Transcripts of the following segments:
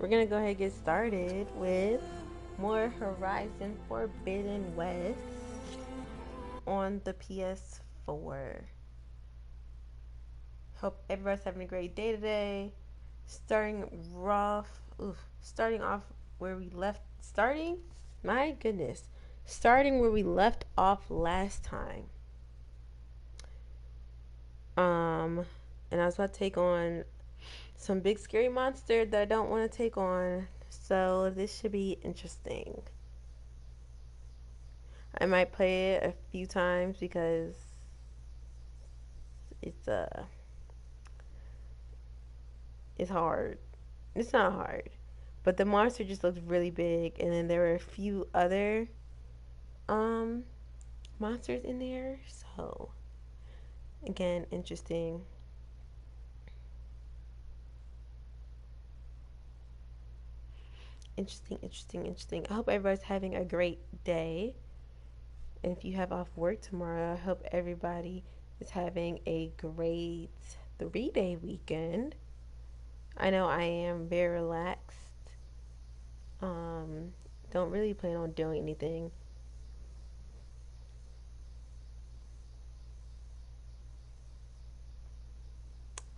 We're gonna go ahead and get started with more Horizon Forbidden West on the PS4. Hope everybody's having a great day today. Starting off where we left. My goodness, starting where we left off last time. And I was about to take on some big scary monster that I don't want to take on. So this should be interesting. I might play it a few times because it's hard. It's not hard, but the monster just looks really big, and then there were a few other monsters in there. So again, interesting. Interesting. I hope everybody's having a great day. And if you have off work tomorrow, I hope everybody is having a great 3-day weekend. I know I am very relaxed. Don't really plan on doing anything.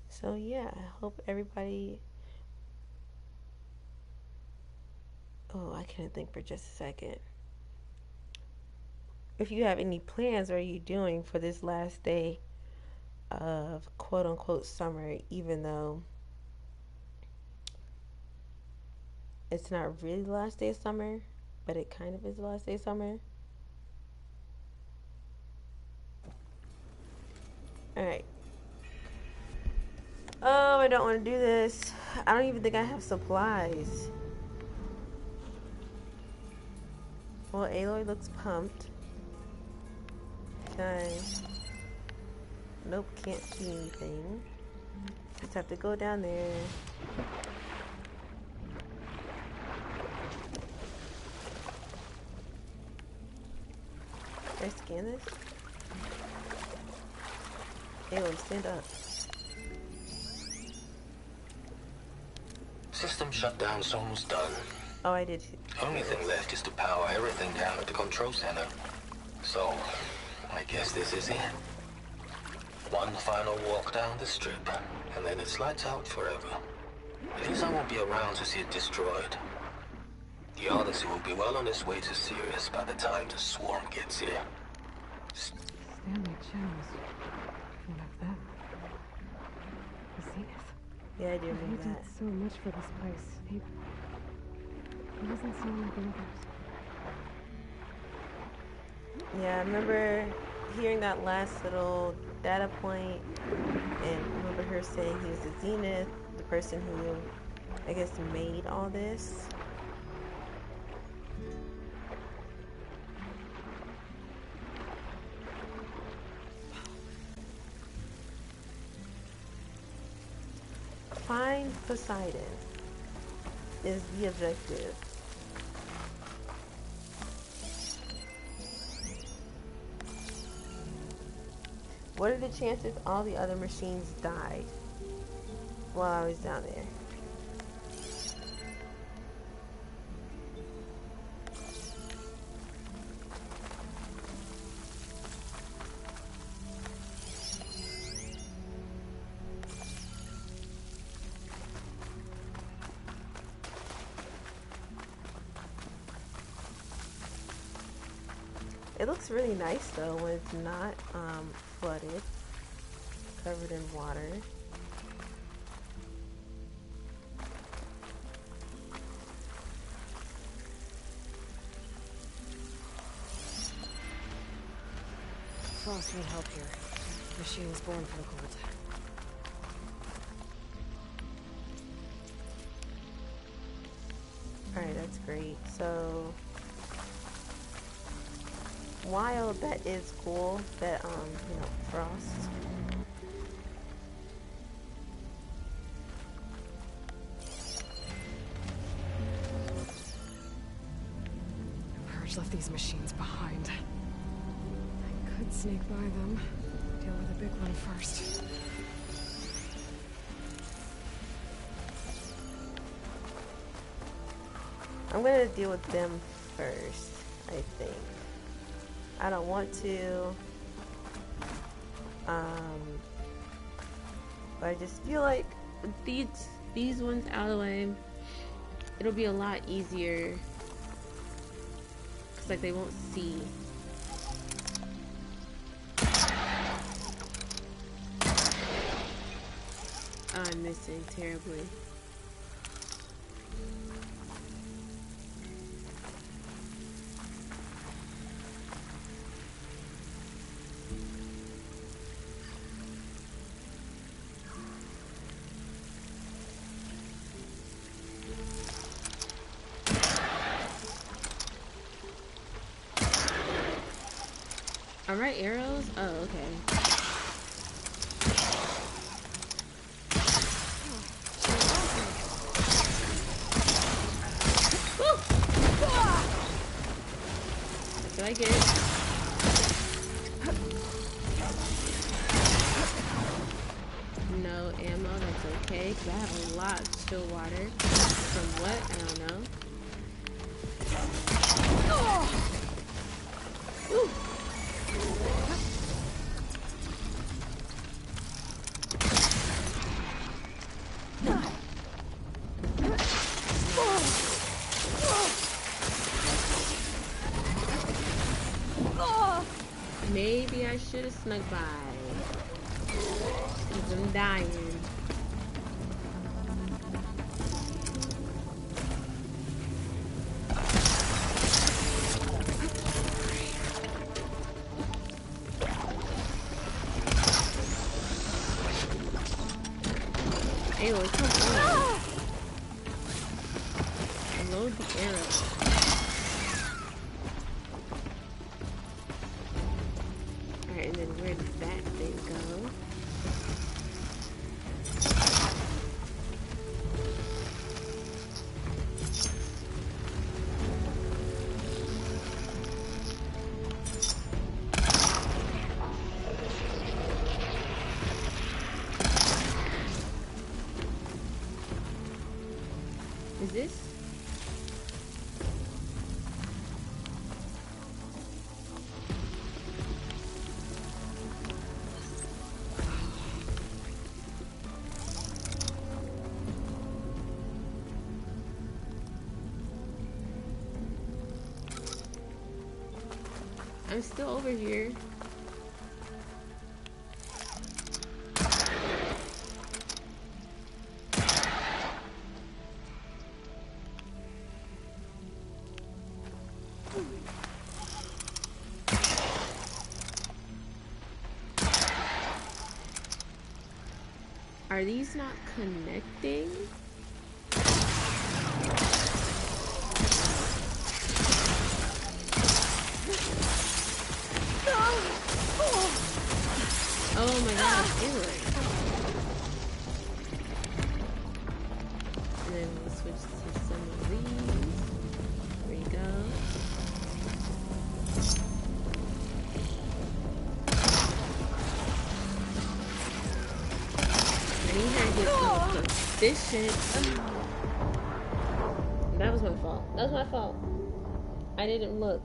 So yeah, I hope everybody. Oh, I can't think for just a second. If you have any plans, what are you doing for this last day of quote unquote summer, even though it's not really the last day of summer, but it kind of is the last day of summer. Alright. Oh, I don't want to do this. I don't even think I have supplies. Well, Aloy looks pumped. Nope, can't see anything. Just have to go down there. Can I scan this? Aloy, stand up. System shutdown's almost done. Oh, I did. Only thing left is to power everything down at the control center. So, I guess this is it. One final walk down the strip, and then it's lights out forever. At least I won't be around to see it destroyed. The Odyssey will be well on its way to Sirius by the time the swarm gets here. Stanley Jones. You know them. The Zenith. Yeah, I do remember He that. did so much for this place. He doesn't sound like the others. Yeah, I remember hearing that last little data point, and I remember her saying he was the Zenith, the person who, I guess, made all this. Find Poseidon is the objective. What are the chances all the other machines died while I was down there? It looks really nice though when it's not flooded, covered in water. Frost need help here. Machine was born for the cold. Alright, that's great. So while that is cool that Frost Purge left these machines behind. I could sneak by them. Deal with the big one first. If I'm gonna deal with them first, I think. I don't want to, but I just feel like with these ones out of the way, it'll be a lot easier, cause like they won't see. Oh, I'm missing terribly. All right, arrows. Oh, okay. That's what I get. No ammo. That's okay, because I have a lot of chill water. From what? I don't know. Ooh. Maybe I should have snuck by. Because I'm dying. Aloy, come on. Load the arrow. Alright, and then where did that thing go? Is this? I'm still over here. Are these not connecting? Oh my god, Aloy. And then we'll switch to some of these. There you go. I need her to get some proficient. That was my fault. That was my fault. I didn't look.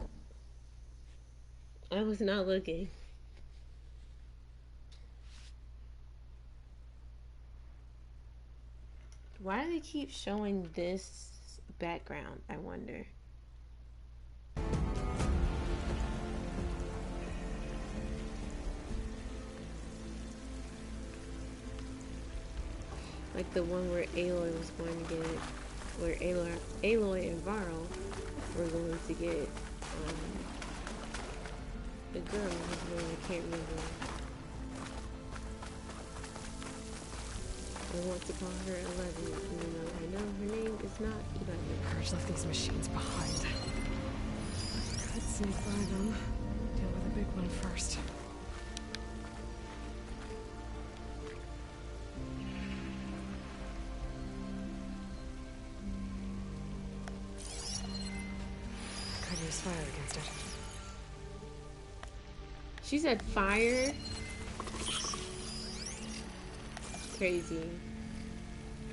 I was not looking. Why do they keep showing this background, I wonder? Like the one where Aloy was going to get, where Aloy and Varl were going to get the girl whose name I can't remember. I want to call her 11, even though I know her name is not 11. Purge left these machines behind. I could sneak by them. Deal with the big one first. Could use fire against it. She said fire. Crazy.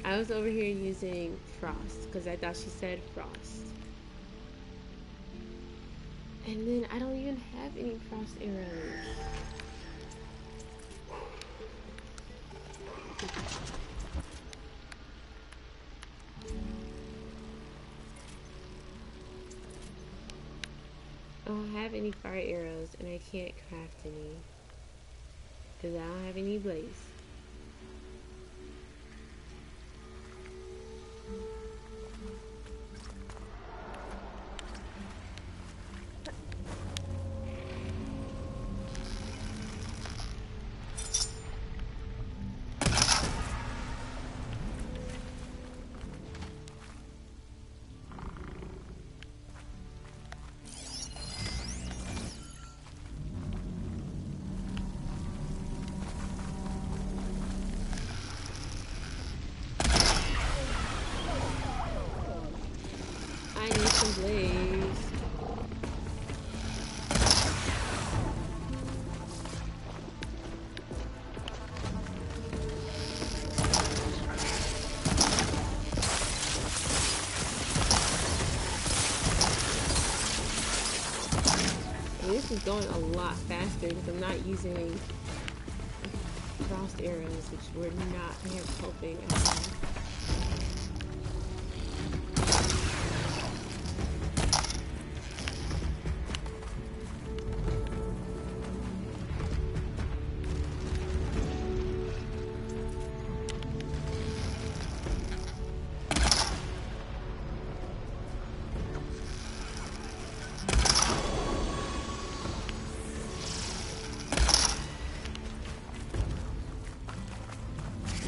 I was over here using frost because I thought she said frost. And then I don't even have any frost arrows. I don't have any fire arrows and I can't craft any because I don't have any blaze. I need some blaze. And this is going a lot faster because I'm not using frost arrows, which were not helping at all.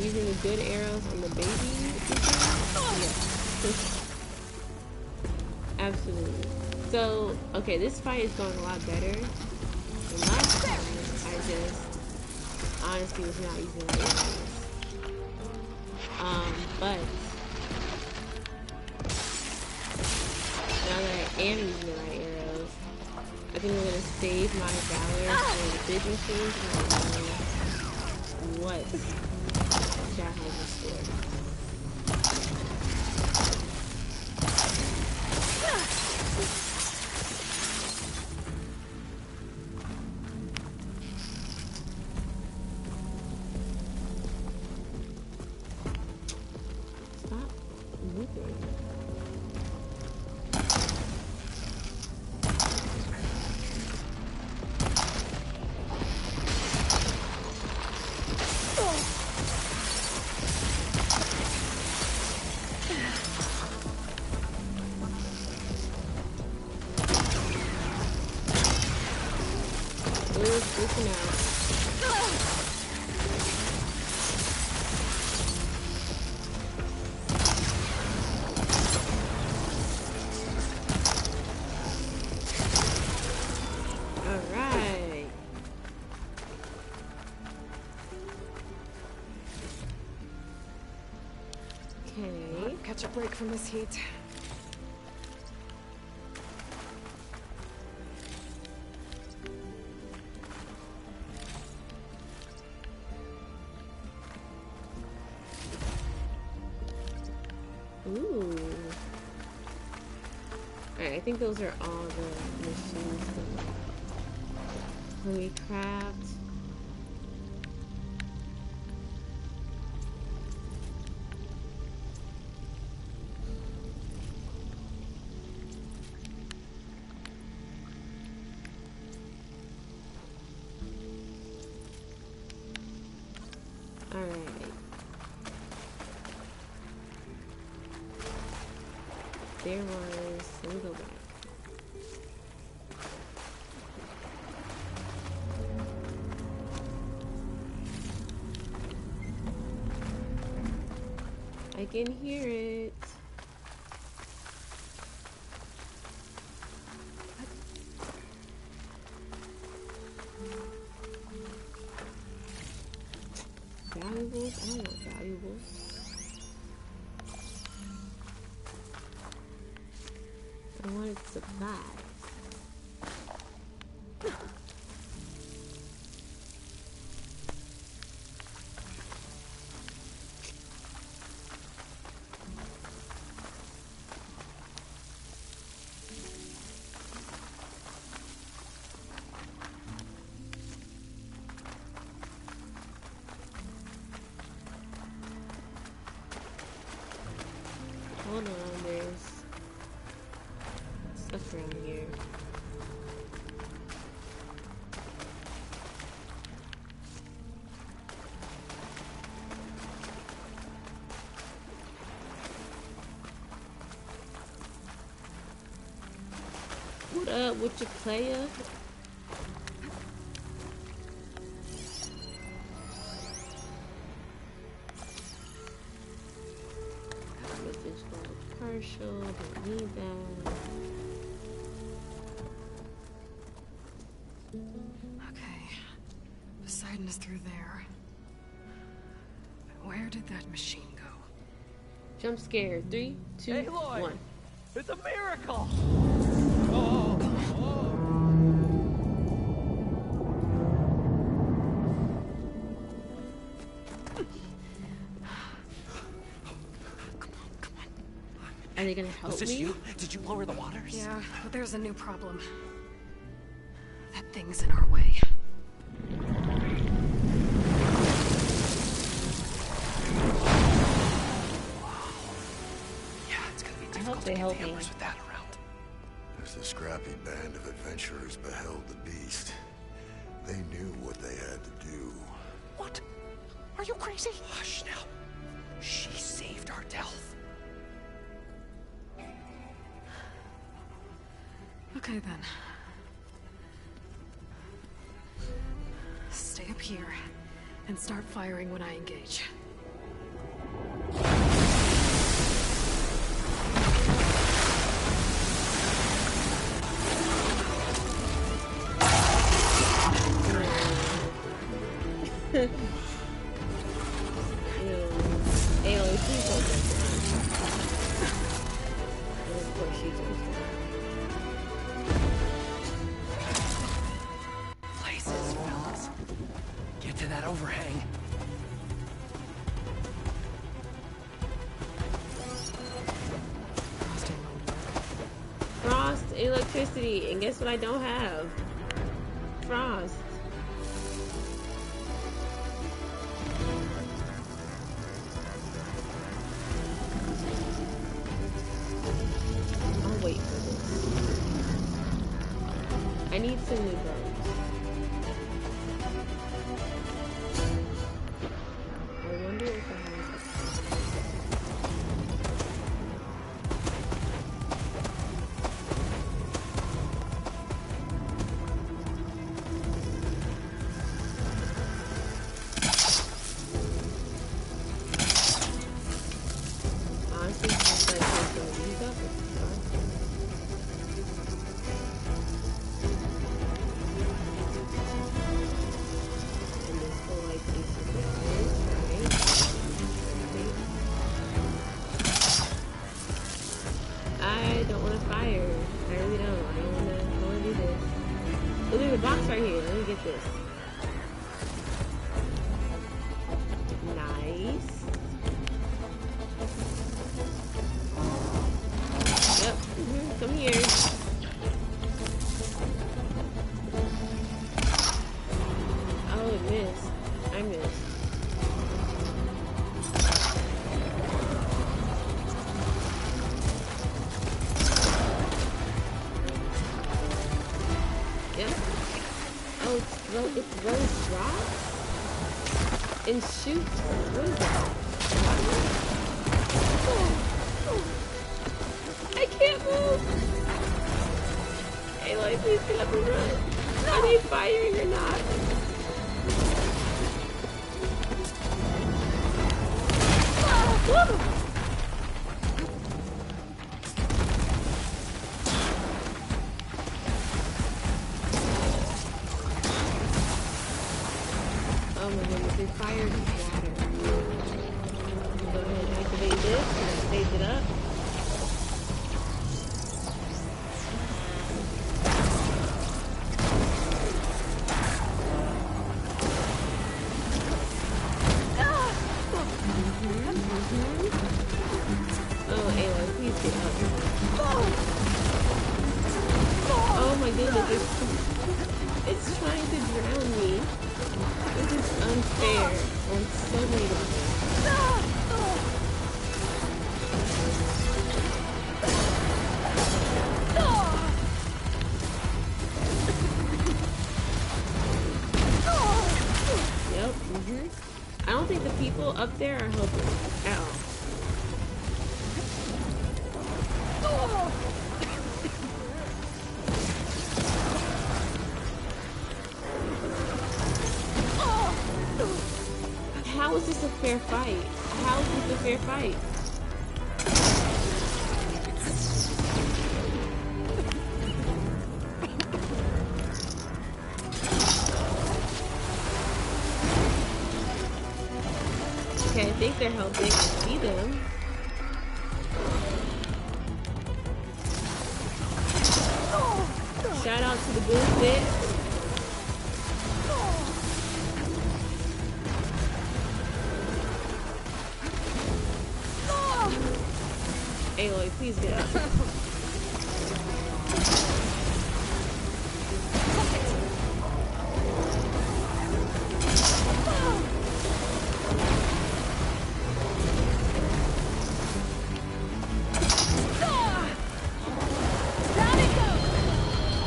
Using the good arrows on the baby? Yes. Absolutely. So, okay, this fight is going a lot better. And last time, I just honestly was not using the arrows. But now that I am using the right arrows, I think I'm gonna save my valor for the big machines and I know what Jack has in store. Stop moving. It's freaking out. Alright. Okay. Catch a break from this heat. Ooh. Alright, I think those are all the machines that when we craft. Alright. There was, let me go back. I can hear it. Valuables? I don't want valuables. I wanted supplies. What up with your player? Message not partial, don't need that. Okay. Poseidon is through there. But where did that machine go? Jump scare. 3, 2, Hey, Lloyd. 1. It's a miracle! Are they gonna help Was this me? you? Did you lower the waters? Yeah, but there's a new problem. That thing's in our way. Yeah, it's gonna be I difficult hope to they get help the me. Embers with that around. As the scrappy band of adventurers beheld the beast, they knew what they had to do. What? Are you crazy? Hush now. She saved our Delph. Okay then. Stay up here and start firing when I engage. Aloy, please don't jump down. And of course she jumps down. Places, fellas. Get to that overhang. Frost, electricity, and guess what I don't have? Frost. I'll wait for this. I need some new bows. I wonder if I have honestly just like taking these up. And this will like be supplies, right? I don't want to fire. I really don't. I don't want to do this. Oh, there's a box right here. Let me get this. Nice. Yep. Come here. Oh, it missed. I missed. Yep. Oh, it throws rocks and shoots. What is that? I can't move. Aloy, please get up and run. Are they firing or not? Woo! Oh my goodness, they fired water. Go ahead and activate this. Stage it up. Oh, Aloy, please get up. Oh my goodness, it's trying to drown me. This is unfair on so many levels. Yep, I don't think the people up there are helping at all. how is this a fair fight? How is this a fair fight? Okay, I think they're helping. I see them. Shout out to the Boom Fit. Aloy, please get up.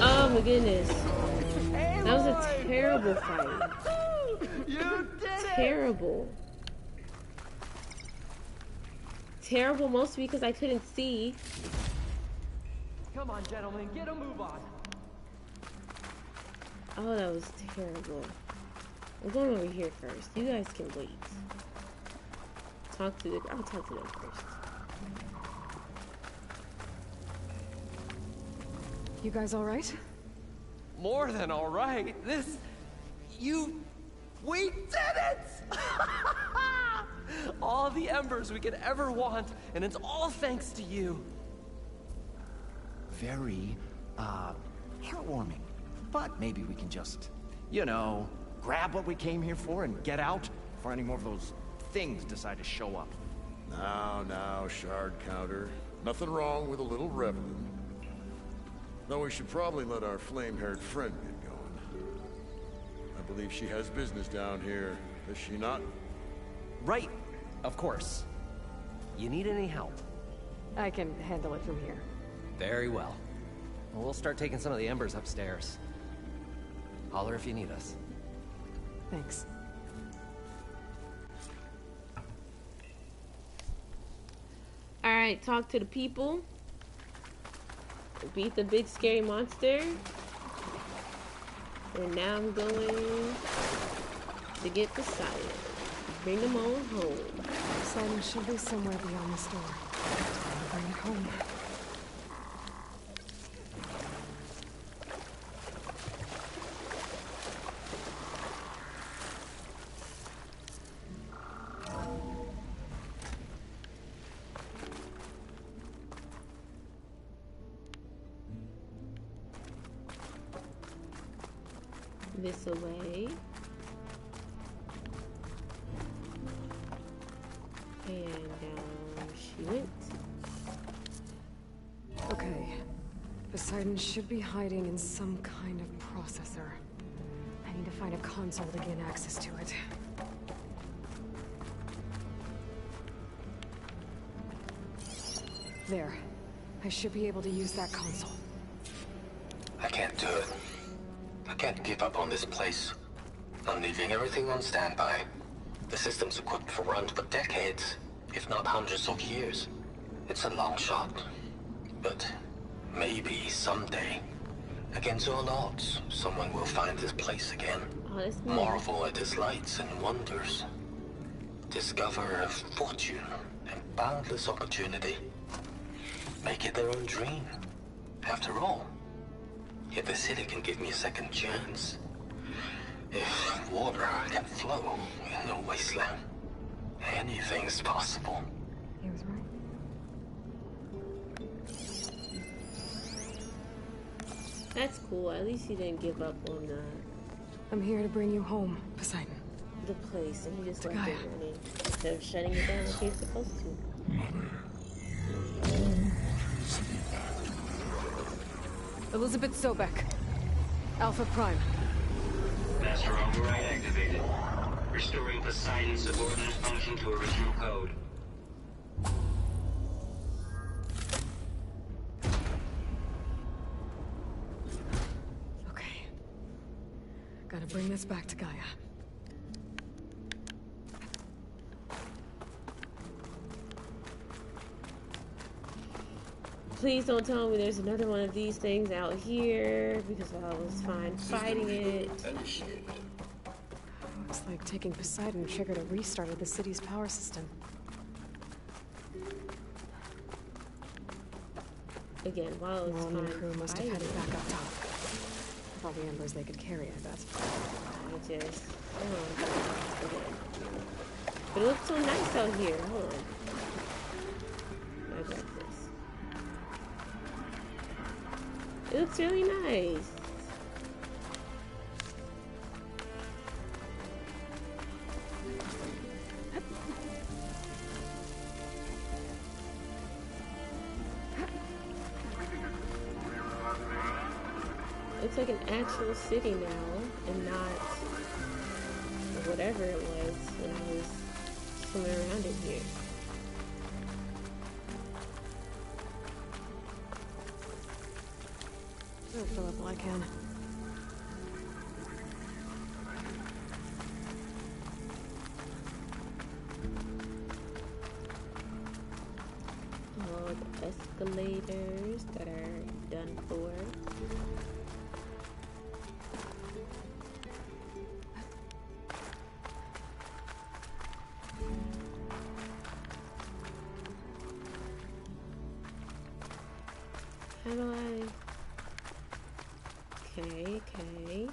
Oh my goodness. That was a terrible fight. You did it! Terrible. Terrible, mostly because I couldn't see. Come on, gentlemen, get a move on. Oh, that was terrible. I'm going over here first. You guys can wait. I'll talk to them first. You guys all right? More than all right. We did it! All the embers we could ever want, and it's all thanks to you. Very, heartwarming. But maybe we can just, you know, grab what we came here for and get out before any more of those things decide to show up. Now, Shard Counter. Nothing wrong with a little reveling. Though we should probably let our flame-haired friend get going. I believe she has business down here, does she not? Right, of course. You need any help? I can handle it from here. Very well. We'll start taking some of the embers upstairs. Holler if you need us. Thanks. Alright, talk to the people. Beat the big scary monster. And now I'm going to get the Poseidon. Bring them on home. Poseidon should be somewhere beyond this door. I'll bring it home. This away. And down she went. Okay. Poseidon should be hiding in some kind of processor. I need to find a console to gain access to it. There. I should be able to use that console. I can't do it. I can't give up on this place. I'm leaving everything on standby. The system's equipped for runs for decades, if not hundreds of years. It's a long shot. But maybe someday, against all odds, someone will find this place again. Oh, that's me. Marvel at its lights and wonders. Discover a fortune and boundless opportunity. Make it their own dream. After all, if the city can give me a second chance, if water can flow in the wasteland, anything's possible. He was right. That's cool. At least he didn't give up on I'm here to bring you home, Poseidon. the place, and he just To left it Gaia. running instead of shutting it down like he was supposed to. Elizabeth Sobek. Alpha Prime. Master override activated. Restoring Poseidon's subordinate function to original code. Okay. Gotta bring this back to Gaia. Please don't tell me there's another one of these things out here, because I was fine fighting it. Initiated. Looks like taking Poseidon triggered a restart of the city's power system. Again, while it's Nolan and fine crew must have fighting, headed back up top. With all the embers they could carry, I bet. I just, again. But it looks so nice out here. Hold on. I got this. It looks really nice. It's like an actual city now, and not whatever it was when I was swimming around in here. I'll fill up all I can. All the escalators that are done for. How do I... Okay.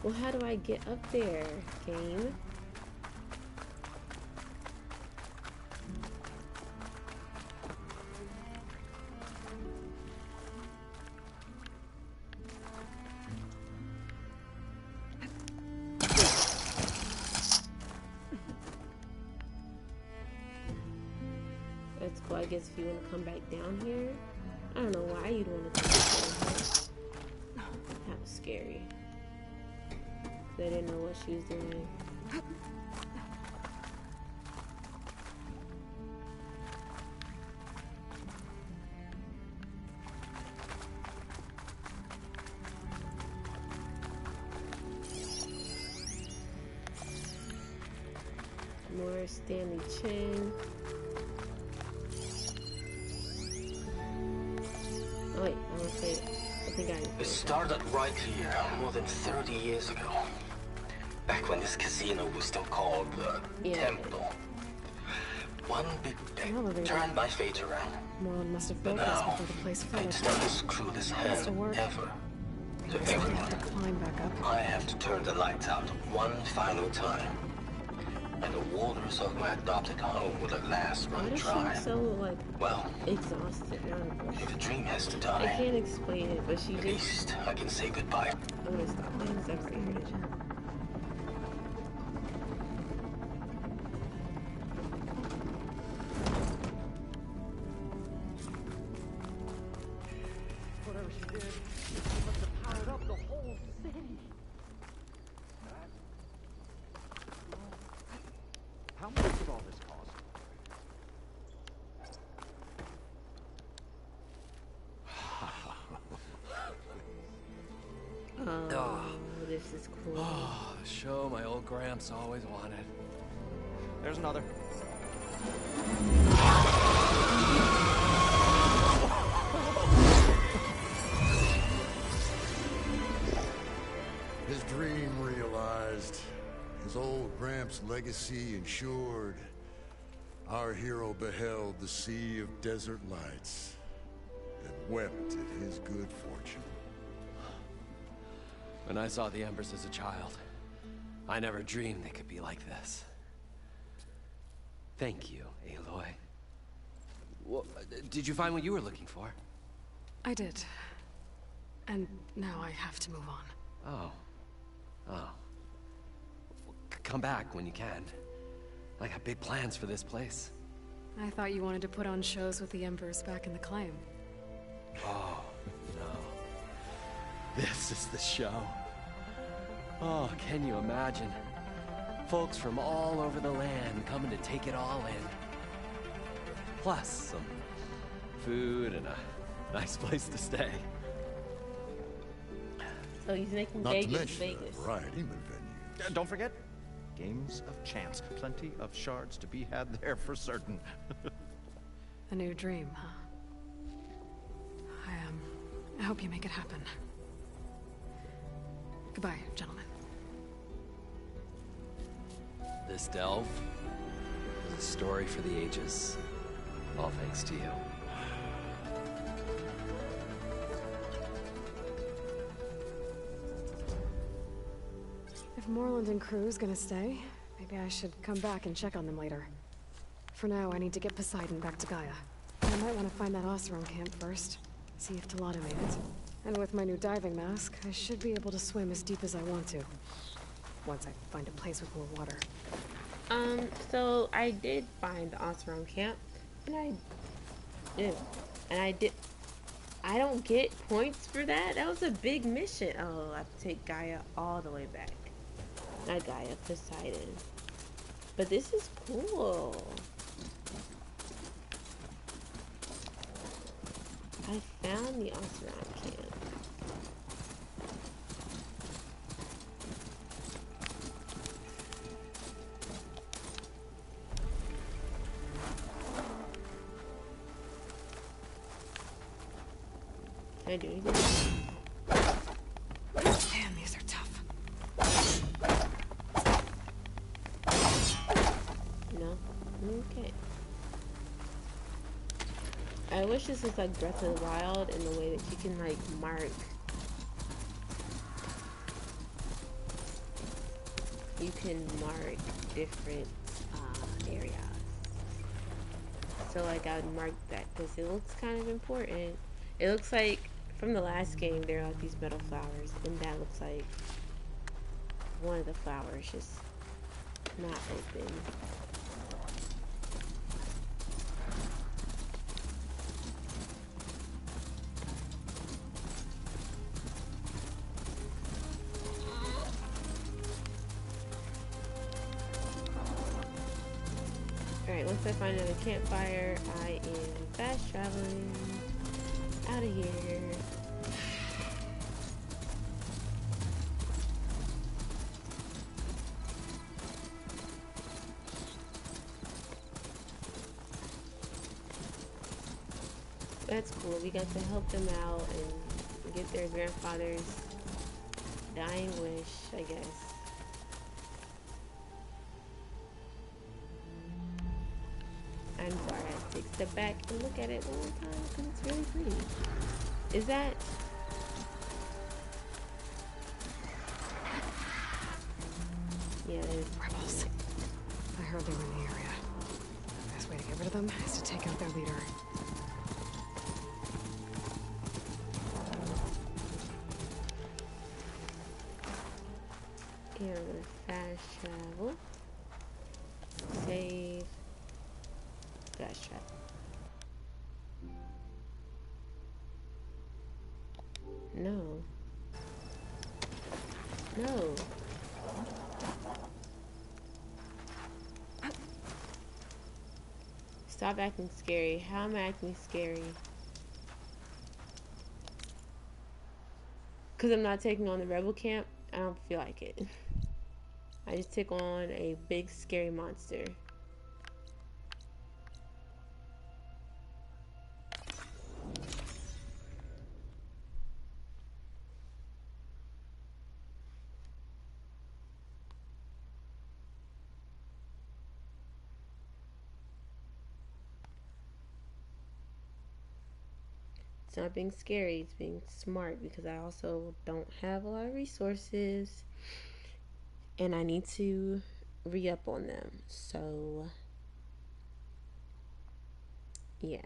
Well, how do I get up there, game? That's cool. I guess if you want to come back down here. I don't know why you'd want to come back down here. That was scary. They didn't know what she was doing. More Stanley Chen. Oh wait, I want to say it. I think It started right here, more than 30 years ago. Back when this casino was still called the Temple. One big day, turned my fate around. Moreland must have But built this now, before the place flooded. I'd start to screw this hand ever. To everyone. Climb back up. I have to turn the lights out one final time. And the waters of my adopted home will at last run Why dry. is she so, like, Well, exhausted? if a dream has to I die, can't explain it, but she at just... least I can say goodbye. I'm gonna stop playing this upstairs. Whatever she did, she must have powered up the whole city. How much did all this cost? Oh, this is cool. Oh, the show my old Gramps always wanted. There's another. His dream realized. His old Gramps' legacy ensured. Our hero beheld the sea of desert lights and wept at his good fortune. When I saw the embers as a child, I never dreamed they could be like this. Thank you, Aloy. Well, did you find what you were looking for? I did. And now I have to move on. Oh. Well, come back when you can. I got big plans for this place. I thought you wanted to put on shows with the Embers back in the claim. Oh, no. This is the show. Oh, can you imagine? Folks from all over the land coming to take it all in. Plus some food and a nice place to stay. So he's making Not to Vegas mention a Vegas. variety of venues. Don't forget, games of chance. Plenty of shards to be had there for certain. A new dream, huh? I hope you make it happen. Goodbye, gentlemen. This delve is a story for the ages. All thanks to you. If Moreland and crew's gonna stay, maybe I should come back and check on them later. For now, I need to get Poseidon back to Gaia. I might want to find that Oseram camp first. See if Talata made it. And with my new diving mask, I should be able to swim as deep as I want to. Once I find a place with more water. So I did find the Oseram camp, and I don't get points for that. That was a big mission. Oh, I have to take Gaia all the way back. Not Gaia, Poseidon. But this is cool. I found the Oseram camp. Can I do anything? Damn, these are tough. No? Okay. I wish this was like Breath of the Wild in the way that you can like mark. You can mark different areas. So like I would mark that because it looks kind of important. It looks like from the last game there are like these metal flowers, and that looks like one of the flowers just not open. Alright, once I find another campfire, I am fast traveling out of here. That's cool. We got to help them out and get their grandfather's dying wish, I guess. I'm sorry, I have to take a step back and look at it one more time because it's really pretty. Is that... Yeah, it is. Rebels. I heard they were in the area. The best way to get rid of them is to take out their leader. Yeah, I'm gonna fast travel. Save. Fast travel. No. No. Stop acting scary. How am I acting scary? Because I'm not taking on the rebel camp? I don't feel like it. I just took on a big scary monster. It's not being scary, it's being smart because I also don't have a lot of resources and I need to re-up on them. So, yeah.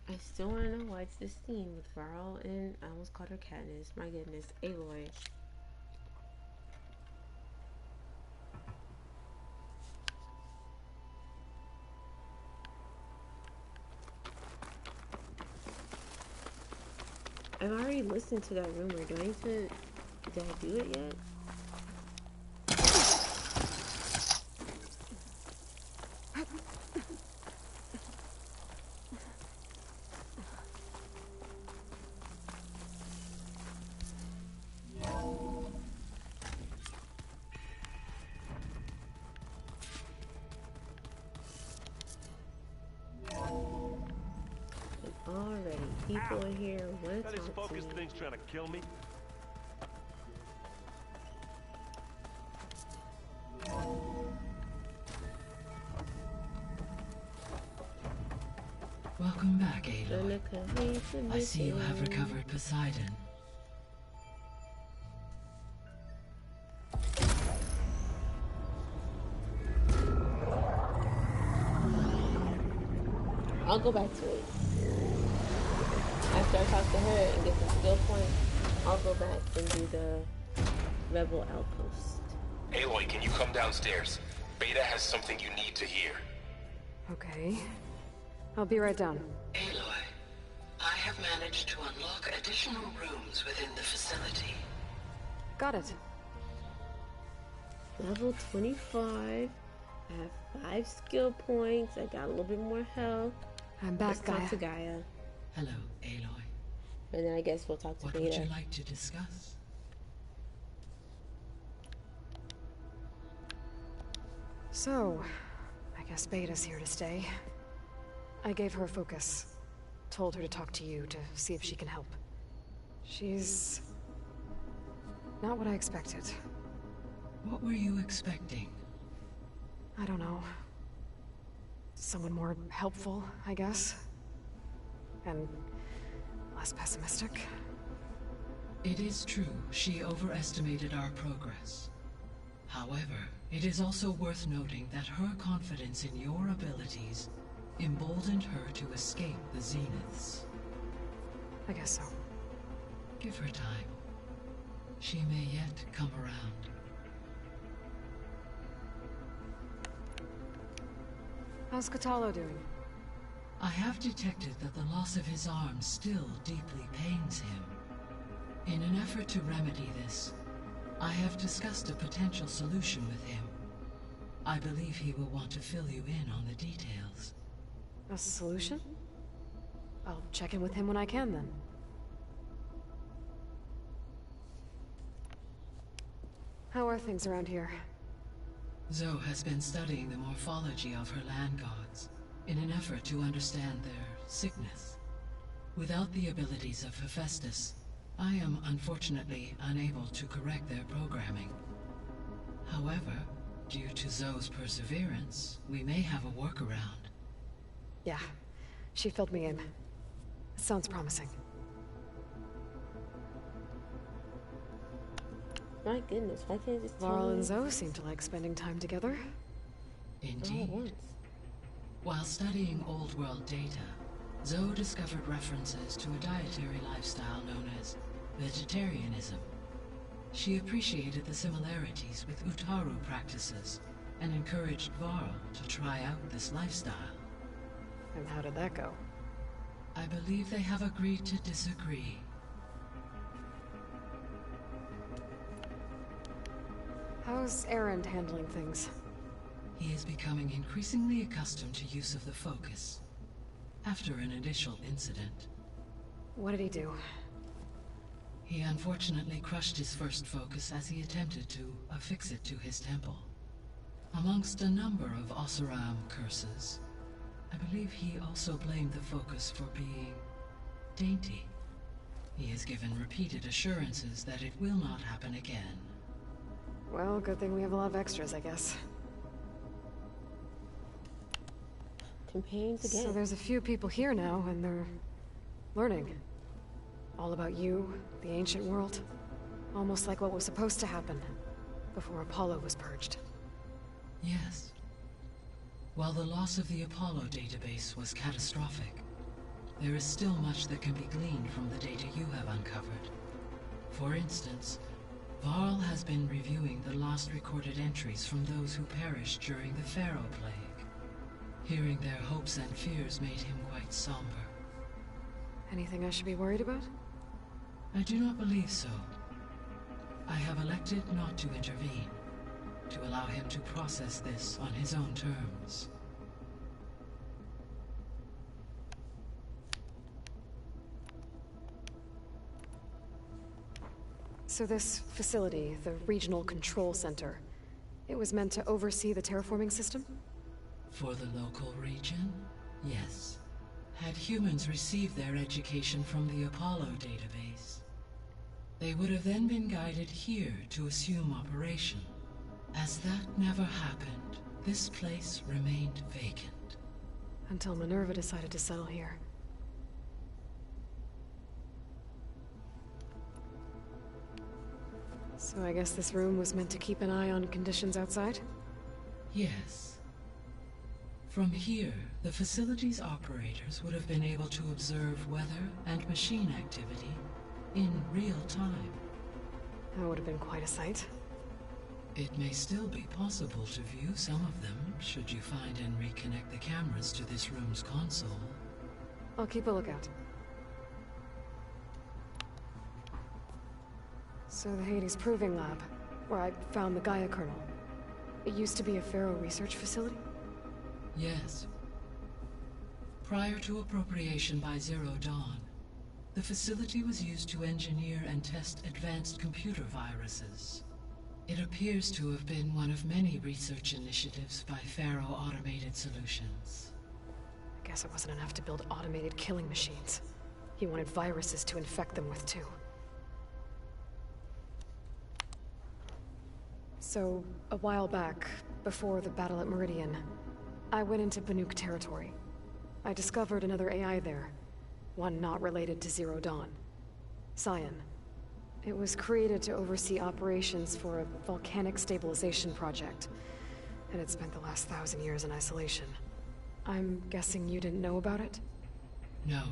I still want to know why it's this scene with Varl and I almost called her Katniss. My goodness, Aloy. I've already listened to that rumor. Do I need to... Did I do it yet? Already, people in here want Got to this talk to focus me. thing's trying to kill me. Welcome back, Aloy. I see you have recovered Poseidon. I'll go back to it. After I talk to her and get the skill point, I'll go back and do the Rebel Outpost. Aloy, can you come downstairs? Beta has something you need to hear. Okay. I'll be right down. Aloy, I have managed to unlock additional rooms within the facility. Got it. Level 25. I have 5 skill points. I got a little bit more health. I'm back, Let's talk Gaia. to Gaia. Hello, Aloy. And then I guess we'll talk to What Beta. would you like to discuss? So, I guess Beta's here to stay. I gave her a focus. Told her to talk to you to see if she can help. She's... not what I expected. What were you expecting? I don't know. Someone more helpful, I guess. And less pessimistic. It is true, she overestimated our progress. However, it is also worth noting that her confidence in your abilities emboldened her to escape the Zeniths. I guess so. Give her time. She may yet come around. How's Kotallo doing? I have detected that the loss of his arm still deeply pains him. In an effort to remedy this, I have discussed a potential solution with him. I believe he will want to fill you in on the details. A solution? I'll check in with him when I can, then. How are things around here? Zoe has been studying the morphology of her land gods in an effort to understand their sickness. Without the abilities of Hephaestus, I am unfortunately unable to correct their programming. However, due to Zoe's perseverance, we may have a workaround. Yeah, she filled me in. Sounds promising. My goodness, why can't you just tell Varl me and Zoe seem to like spending time together. all at Indeed. once? While studying Old World data, Zoe discovered references to a dietary lifestyle known as vegetarianism. She appreciated the similarities with Utaru practices and encouraged Varl to try out this lifestyle. And how did that go? I believe they have agreed to disagree. How's Erend handling things? He is becoming increasingly accustomed to use of the focus. After an initial incident, What did he do? he unfortunately crushed his first focus as he attempted to affix it to his temple. Amongst a number of Oseram curses, I believe he also blamed the focus for being dainty. He has given repeated assurances that it will not happen again. Well, good thing we have a lot of extras, I guess. Companions again. So there's a few people here now, and they're learning. All about you, the ancient world. Almost like what was supposed to happen before Apollo was purged. Yes. While the loss of the Apollo database was catastrophic, there is still much that can be gleaned from the data you have uncovered. For instance, Varl has been reviewing the last recorded entries from those who perished during the Pharaoh Plague. Hearing their hopes and fears made him quite somber. Anything I should be worried about? I do not believe so. I have elected not to intervene, to allow him to process this on his own terms. So this facility, the Regional Control Center, it was meant to oversee the terraforming system? For the local region, yes. Had humans received their education from the Apollo database, they would have then been guided here to assume operation. As that never happened, this place remained vacant. Until Minerva decided to settle here. So I guess this room was meant to keep an eye on conditions outside? Yes. From here, the facility's operators would have been able to observe weather and machine activity in real time. That would have been quite a sight. It may still be possible to view some of them, should you find and reconnect the cameras to this room's console. I'll keep a lookout. So the Hades Proving Lab, where I found the Gaia kernel. It used to be a Pharaoh research facility? Yes. Prior to appropriation by Zero Dawn, the facility was used to engineer and test advanced computer viruses. It appears to have been one of many research initiatives by Pharaoh Automated Solutions. I guess it wasn't enough to build automated killing machines. He wanted viruses to infect them with too. So, a while back, before the battle at Meridian, I went into Banuk territory. I discovered another AI there, one not related to Zero Dawn. Cyan. It was created to oversee operations for a volcanic stabilization project, and it spent the last 1,000 years in isolation. I'm guessing you didn't know about it? No.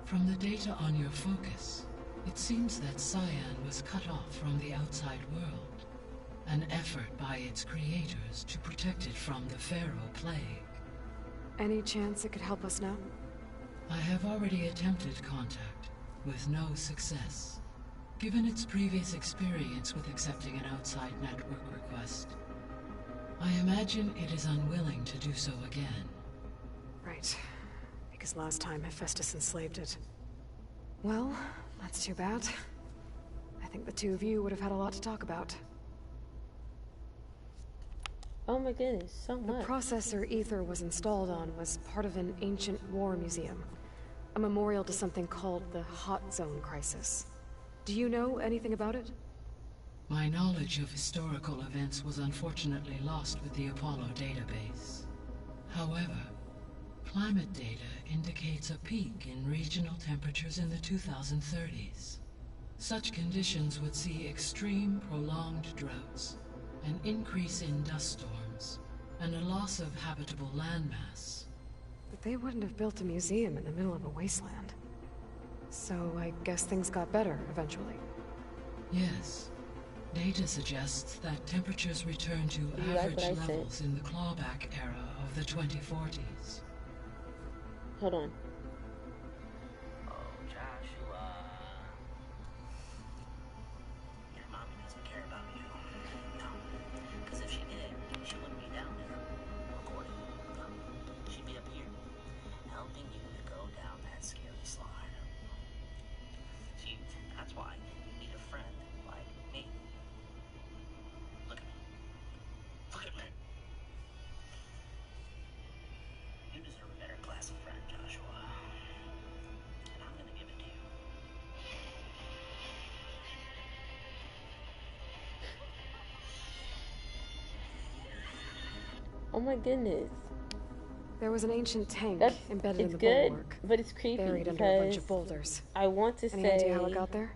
From the data on your focus, it seems that Cyan was cut off from the outside world, an effort by its creators to protect it from the Pharaoh plague. Any chance it could help us now? I have already attempted contact, with no success. Given its previous experience with accepting an outside network request, I imagine it is unwilling to do so again. Right. Because last time Hephaestus enslaved it. Well, that's too bad. I think the two of you would have had a lot to talk about. Oh my goodness, so much. The processor Ether was installed on was part of an ancient war museum. A memorial to something called the Hot Zone Crisis. Do you know anything about it? My knowledge of historical events was unfortunately lost with the Apollo database. However, climate data indicates a peak in regional temperatures in the 2030s. Such conditions would see extreme, prolonged droughts, an increase in dust storms, and a loss of habitable landmass. But they wouldn't have built a museum in the middle of a wasteland. So I guess things got better eventually. Yes. Data suggests that temperatures return to average levels in the clawback era of the 2040s. Hold on. Oh, Joshua. Your mommy doesn't care about you. No. Because if she did, she wouldn't be down there recording. No. She'd be up here, helping you to go down that scary slide. See, that's why you need a friend like me. Look at me. Look at me. You deserve a better class of friend, Joshua. And I'm gonna give it to you. Oh my goodness. There was an ancient tank embedded in the good, bulwark, but it's creepy buried because under a bunch of boulders. I want to Any say idea how it got there?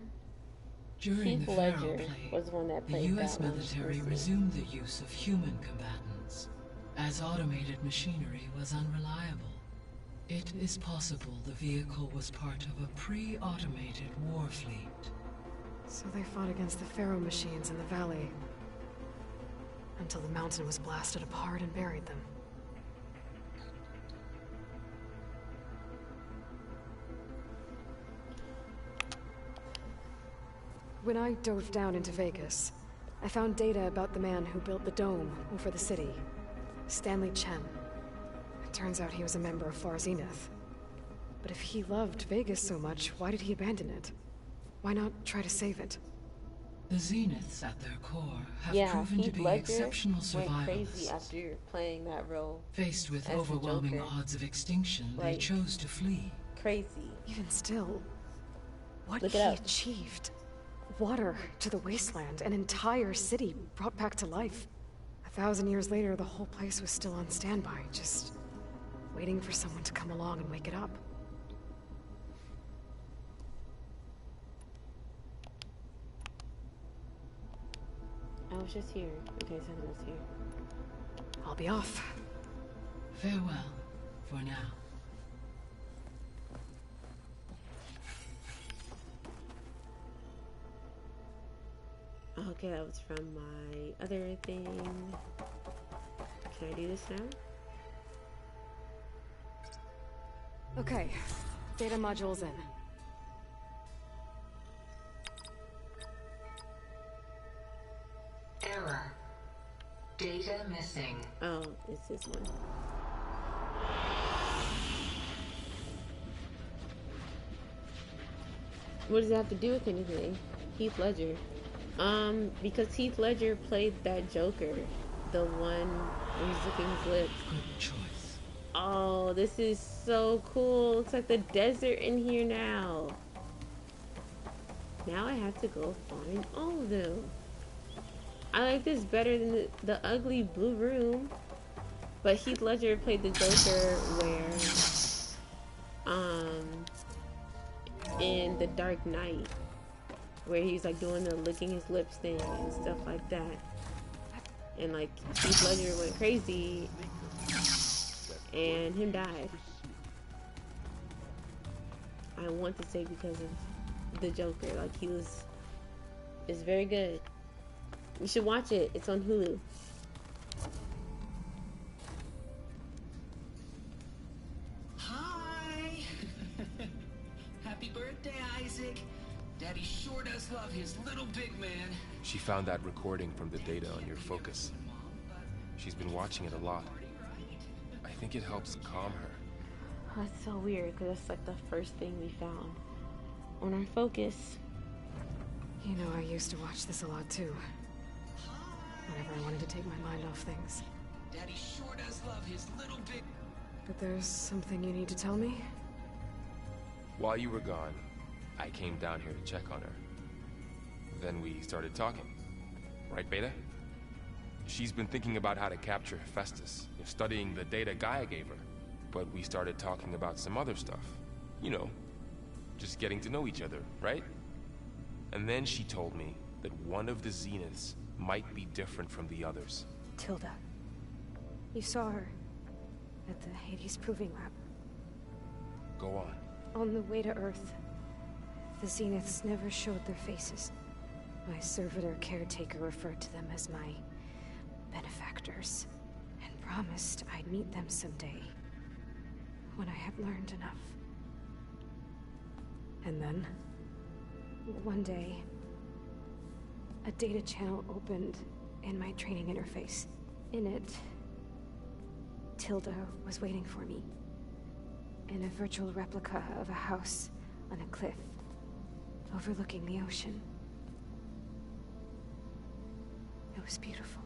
During Heath the Pharaoh Ledger plague, was the one that the played U.S. that one. military Let's see. resumed the use of human combatants, as automated machinery was unreliable. It is possible the vehicle was part of a pre-automated war fleet. So they fought against the Pharaoh machines in the valley, until the mountain was blasted apart and buried them. When I dove down into Vegas, I found data about the man who built the dome over the city. Stanley Chen. It turns out he was a member of Far Zenith. But if he loved Vegas so much, why did he abandon it? Why not try to save it? The Zeniths at their core have Yeah, proven to Heath be Ledger exceptional went crazy survivalists. after playing that role. Faced with as the overwhelming Joker. odds of extinction, they Like, chose to flee. Crazy. Even still, what Look he it up. achieved. Water to the wasteland, an entire city brought back to life. 1,000 years later, the whole place was still on standby, just waiting for someone to come along and wake it up. I was just here. Okay, something was here. I'll be off. Farewell, for now. Okay, that was from my other thing. Can I do this now? Okay, data module's in. Error. Data missing. Oh, it's this one. What does it have to do with anything? Heath Ledger. Because Heath Ledger played that Joker. The one where he's looking his lips. Good choice. Oh, this is so cool. Looks like the desert in here now. Now I have to go find all of them. I like this better than the ugly blue room. But Heath Ledger played the Joker where, in The Dark Knight, where he's like doing the licking his lips thing and stuff like that. And like Heath Ledger went crazy and him died. I want to say because of the Joker. Like it's very good. You should watch it. It's on Hulu. Hi! Happy birthday, Isaac. Daddy sure does love his little big man. She found that recording from the data on your focus. She's been watching it a lot. I think it helps calm her. That's so weird because that's like the first thing we found on our focus. You know, I used to watch this a lot too. Whenever I wanted to take my mind off things. Daddy sure does love his little big... But there's something you need to tell me? While you were gone, I came down here to check on her. Then we started talking. Right, Beta? She's been thinking about how to capture Hephaestus, studying the data Gaia gave her. But we started talking about some other stuff. You know, just getting to know each other, right? And then she told me that one of the Zeniths might be different from the others. Tilda. You saw her at the Hades Proving Lab. Go on. On the way to Earth, the Zeniths never showed their faces. My servitor caretaker referred to them as my benefactors, and promised I'd meet them someday, when I had learned enough. And then? One day, a data channel opened in my training interface. In it, Tilda was waiting for me. In a virtual replica of a house on a cliff, overlooking the ocean. It was beautiful.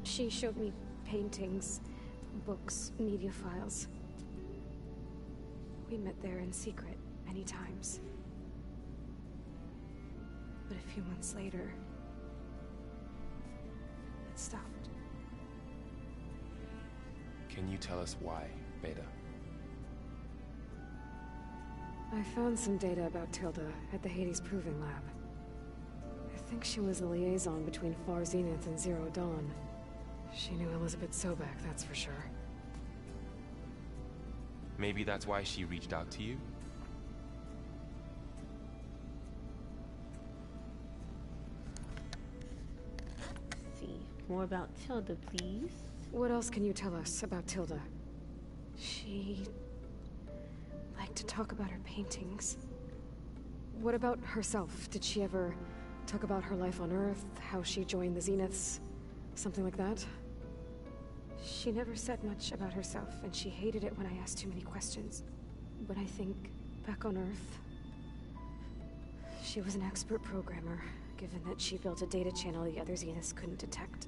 She showed me paintings, books, media files. We met there in secret many times. But a few months later, it stopped. Can you tell us why, Beta? I found some data about Tilda at the Hades Proving Lab. I think she was a liaison between Far Zenith and Zero Dawn. She knew Elizabeth Sobek, that's for sure. Maybe that's why she reached out to you? Let's see. More about Tilda, please. What else can you tell us about Tilda? She liked to talk about her paintings. What about herself? Did she ever Talk about her life on Earth, how she joined the Zeniths, something like that? She never said much about herself, and she hated it when I asked too many questions. But I think, back on Earth, she was an expert programmer, given that she built a data channel the other Zeniths couldn't detect.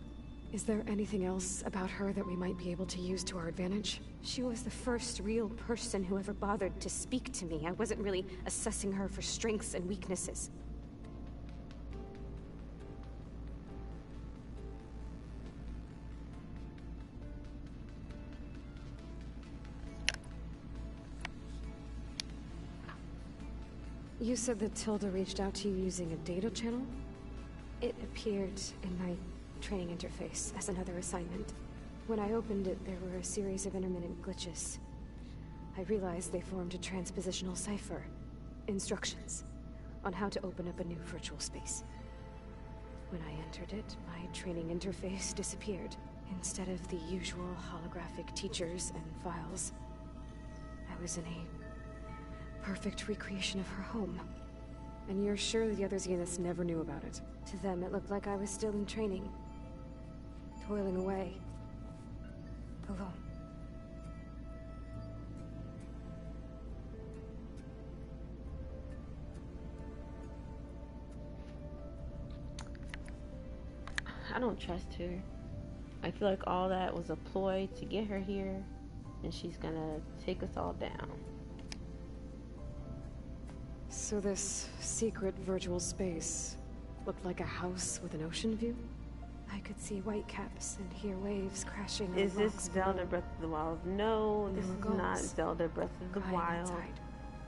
Is there anything else about her that we might be able to use to our advantage? She was the first real person who ever bothered to speak to me. I wasn't really assessing her for strengths and weaknesses. You said that Tilda reached out to you using a data channel? It appeared in my training interface as another assignment. When I opened it, there were a series of intermittent glitches. I realized they formed a transpositional cipher. Instructions on how to open up a new virtual space. When I entered it, my training interface disappeared. Instead of the usual holographic teachers and files, I was in a perfect recreation of her home. And you're sure the other Zeniths never knew about it? To them, it looked like I was still in training. Toiling away. Alone. I don't trust her. I feel like all that was a ploy to get her here, and she's gonna take us all down. So this secret virtual space looked like a house with an ocean view? I could see whitecaps and hear waves crashing on Is this rocks Zelda below. Breath of the Wild? No, this is not Zelda Breath of the Quiet Wild. outside.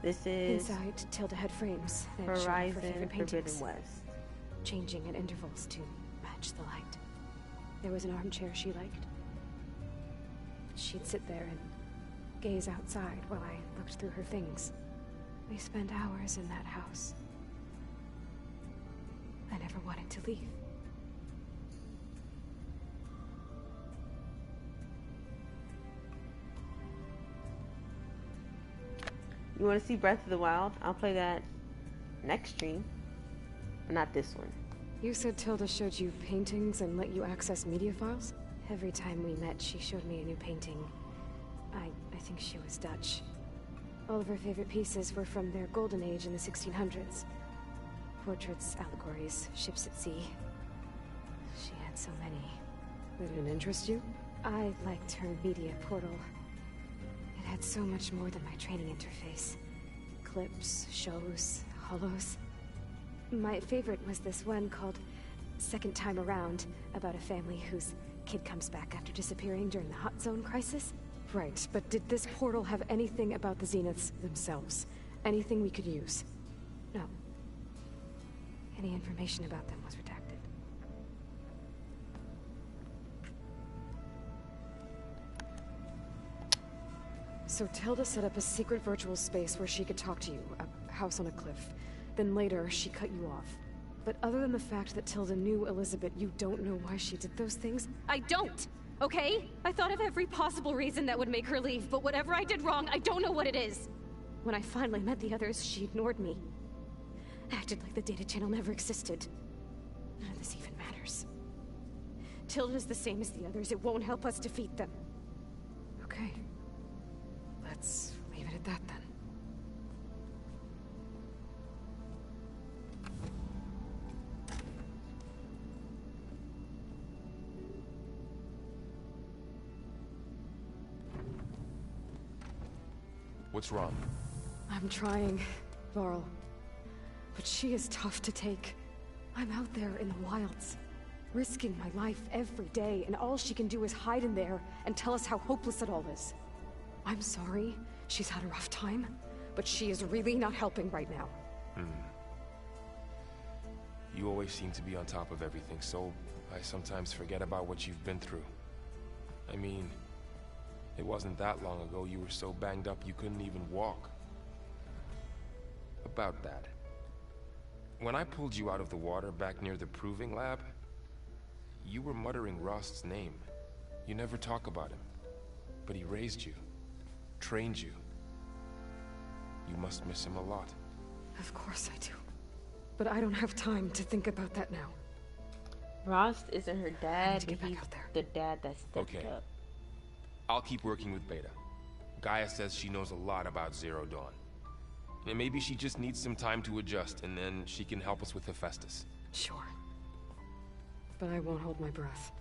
This is Inside, Tilda had frames that showed her Horizon favorite Forbidden paintings, West. changing at intervals to match the light. There was an armchair she liked. She'd sit there and gaze outside while I looked through her things. We spent hours in that house. I never wanted to leave. You want to see Breath of the Wild? I'll play that next stream. Not this one. You said Tilda showed you paintings and let you access media files? Every time we met, she showed me a new painting. I think she was Dutch. All of her favorite pieces were from their golden age in the 1600s. Portraits, allegories, ships at sea. She had so many. They didn't interest you? I liked her media portal. It had so much more than my training interface. Clips, shows, holos. My favorite was this one called Second Time Around, about a family whose kid comes back after disappearing during the Hot Zone crisis. Right, but did this portal have anything about the Zeniths themselves? Anything we could use? No. Any information about them was redacted. So Tilda set up a secret virtual space where she could talk to you, a house on a cliff. Then later, she cut you off. But other than the fact that Tilda knew Elizabeth, you don't know why she did those things? I don't! Okay? I thought of every possible reason that would make her leave, but whatever I did wrong, I don't know what it is. When I finally met the others, she ignored me. Acted like the data channel never existed. None of this even matters. Tilda's the same as the others. It won't help us defeat them. Okay. Let's leave it at that then. What's wrong? I'm trying, Varl. But she is tough to take. I'm out there in the wilds, risking my life every day, and all she can do is hide in there and tell us how hopeless it all is. I'm sorry she's had a rough time, but she is really not helping right now. You always seem to be on top of everything, so I sometimes forget about what you've been through. I mean, it wasn't that long ago you were so banged up you couldn't even walk. About that. When I pulled you out of the water back near the proving lab, you were muttering Rost's name. You never talk about him. But he raised you, trained you. You must miss him a lot. Of course I do. but I don't have time to think about that now. Rost isn't her dad, get but back he's out there. the dad that stepped Okay. up. I'll keep working with Beta. Gaia says she knows a lot about Zero Dawn. And maybe she just needs some time to adjust, and then she can help us with Hephaestus. Sure. But I won't hold my breath.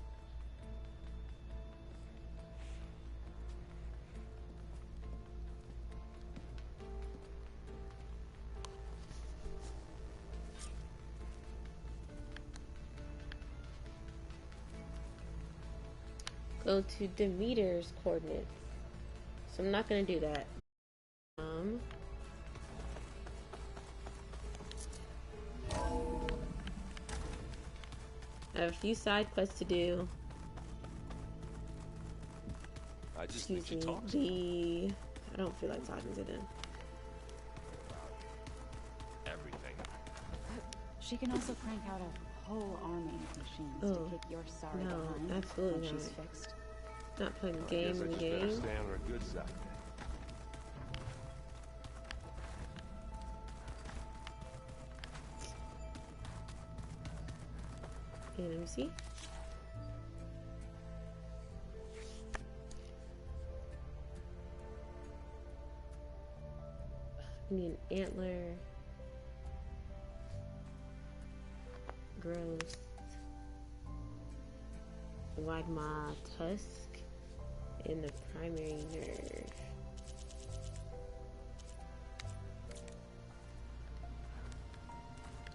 Go to Demeter's coordinates. So I'm not gonna do that. I have a few side quests to do. I just Excuse think you me. talk I don't feel like talking to them. Everything. She can also crank out a whole army of machines Oh, to kick your sorry no, behind absolutely when she's not. fixed. Not playing the I game guess I in the just better game. stay on our good side. Okay, let me see. I need an antler. Gross. Wide maw tusk. And the primary nerve.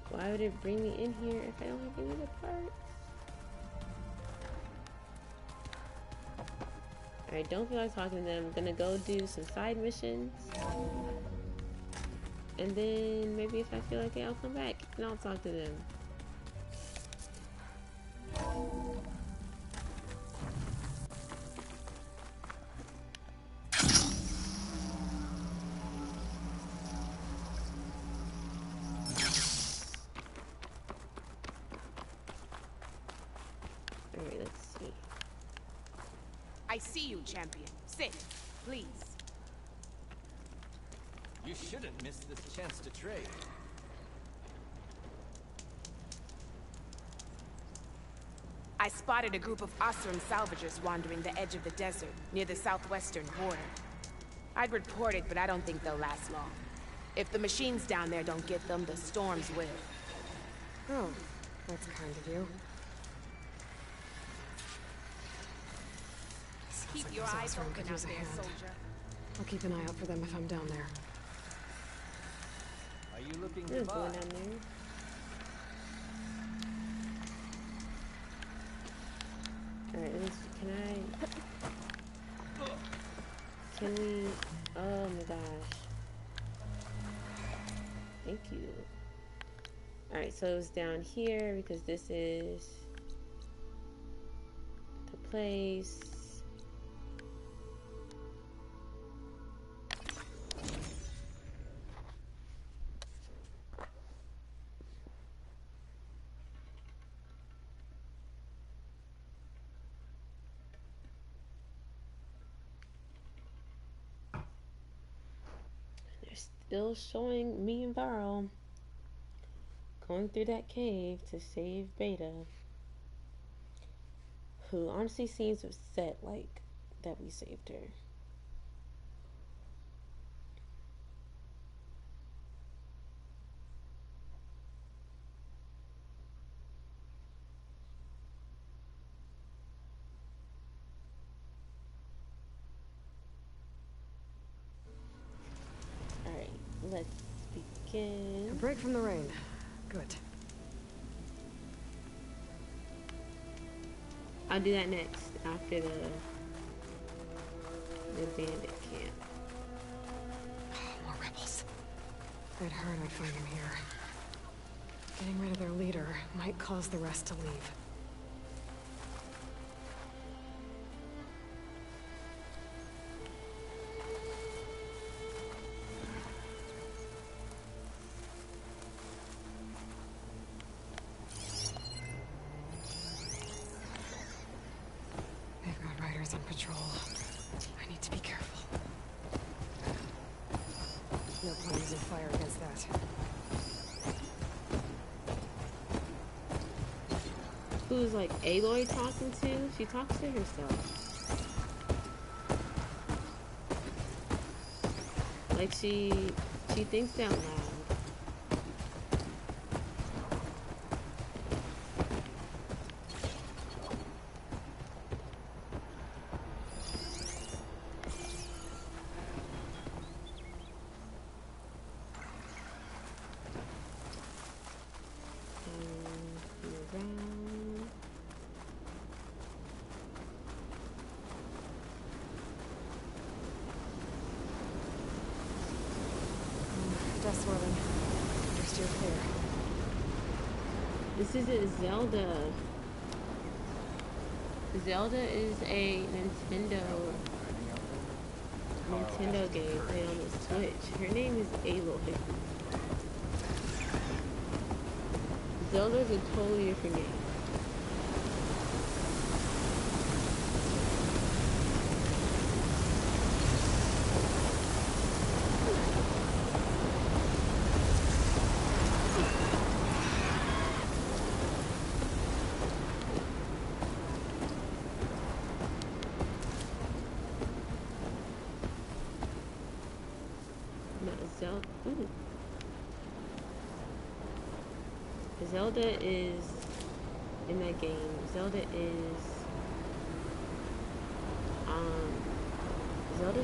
Why would it bring me in here if I don't have any of the parts? Alright, don't feel like talking to them. I'm gonna go do some side missions. And then maybe if I feel like it, I'll come back and I'll talk to them. Alright, let's see. I see you, champion. Sit, please. You shouldn't miss this chance to trade. I spotted a group of Osram salvagers wandering the edge of the desert, near the southwestern border. I'd report it, but I don't think they'll last long. If the machines down there don't get them, the storms will. Oh, that's kind of you. Keep like your those eyes Osram open could out use a there, hand. soldier. I'll keep an eye out for them if I'm down there. Are you looking What is to going buy? on there? Alright, let me see. Can we... Oh my gosh. Thank you. Alright, so it was down here because this is the place. They're still showing me and Varl going through that cave to save Beta, who honestly seems upset like that we saved her. Alright, let's begin. A break from the rain. Good. I'll do that next after the bandit camp. More rebels. I'd heard I'd find them here. Getting rid of their leader might cause the rest to leave. They've got riders on patrol. I need to be careful. No point using fire against that. who's like Aloy talking to? She talks to herself. Like she thinks out loud. This isn't Zelda. Zelda is a Nintendo game played on the Switch. Her name is Aloy. Zelda's a totally different game. Zelda is in that game. Zelda's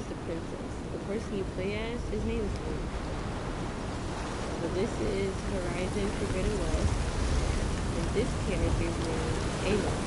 the princess. The person you play as, his name is Link. So this is Horizon Forbidden West, and this character's name is Aloy.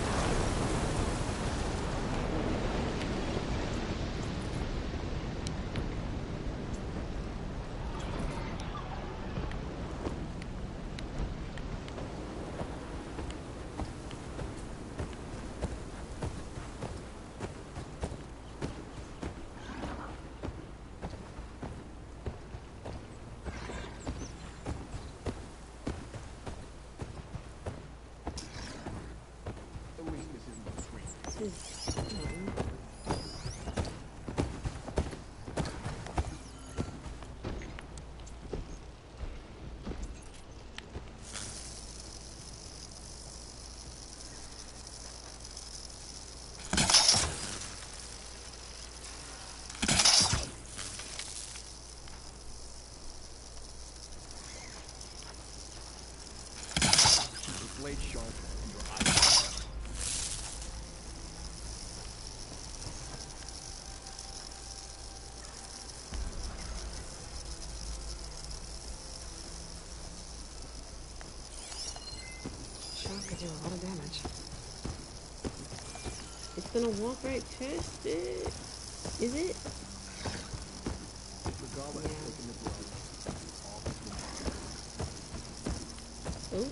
Blade sharp and your eyes. Sure could do a lot of damage. It's gonna walk right past it. Is it? Yeah. Oh.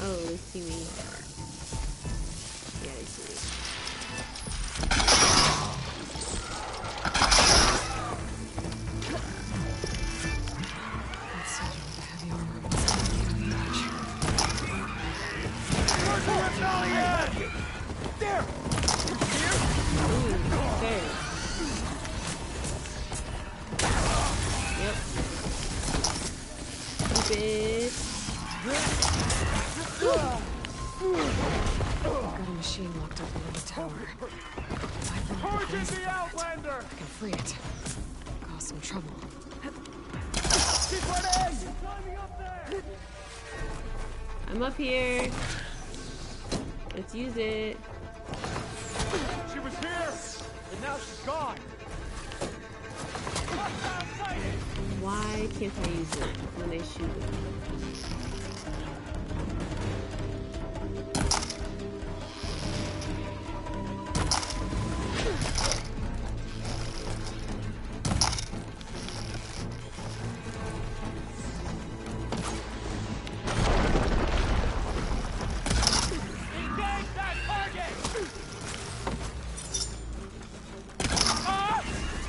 Oh, they see me. Yeah, they see me. Let's see what the heavy armor was doing much. There! Ooh, there. Yep. Stupid. Got a machine locked up under the tower. Push the Outlander! I can free it. Cause some trouble. I'm up here. Let's use it. She was here, and now she's gone. Why can't I use it when they shoot it?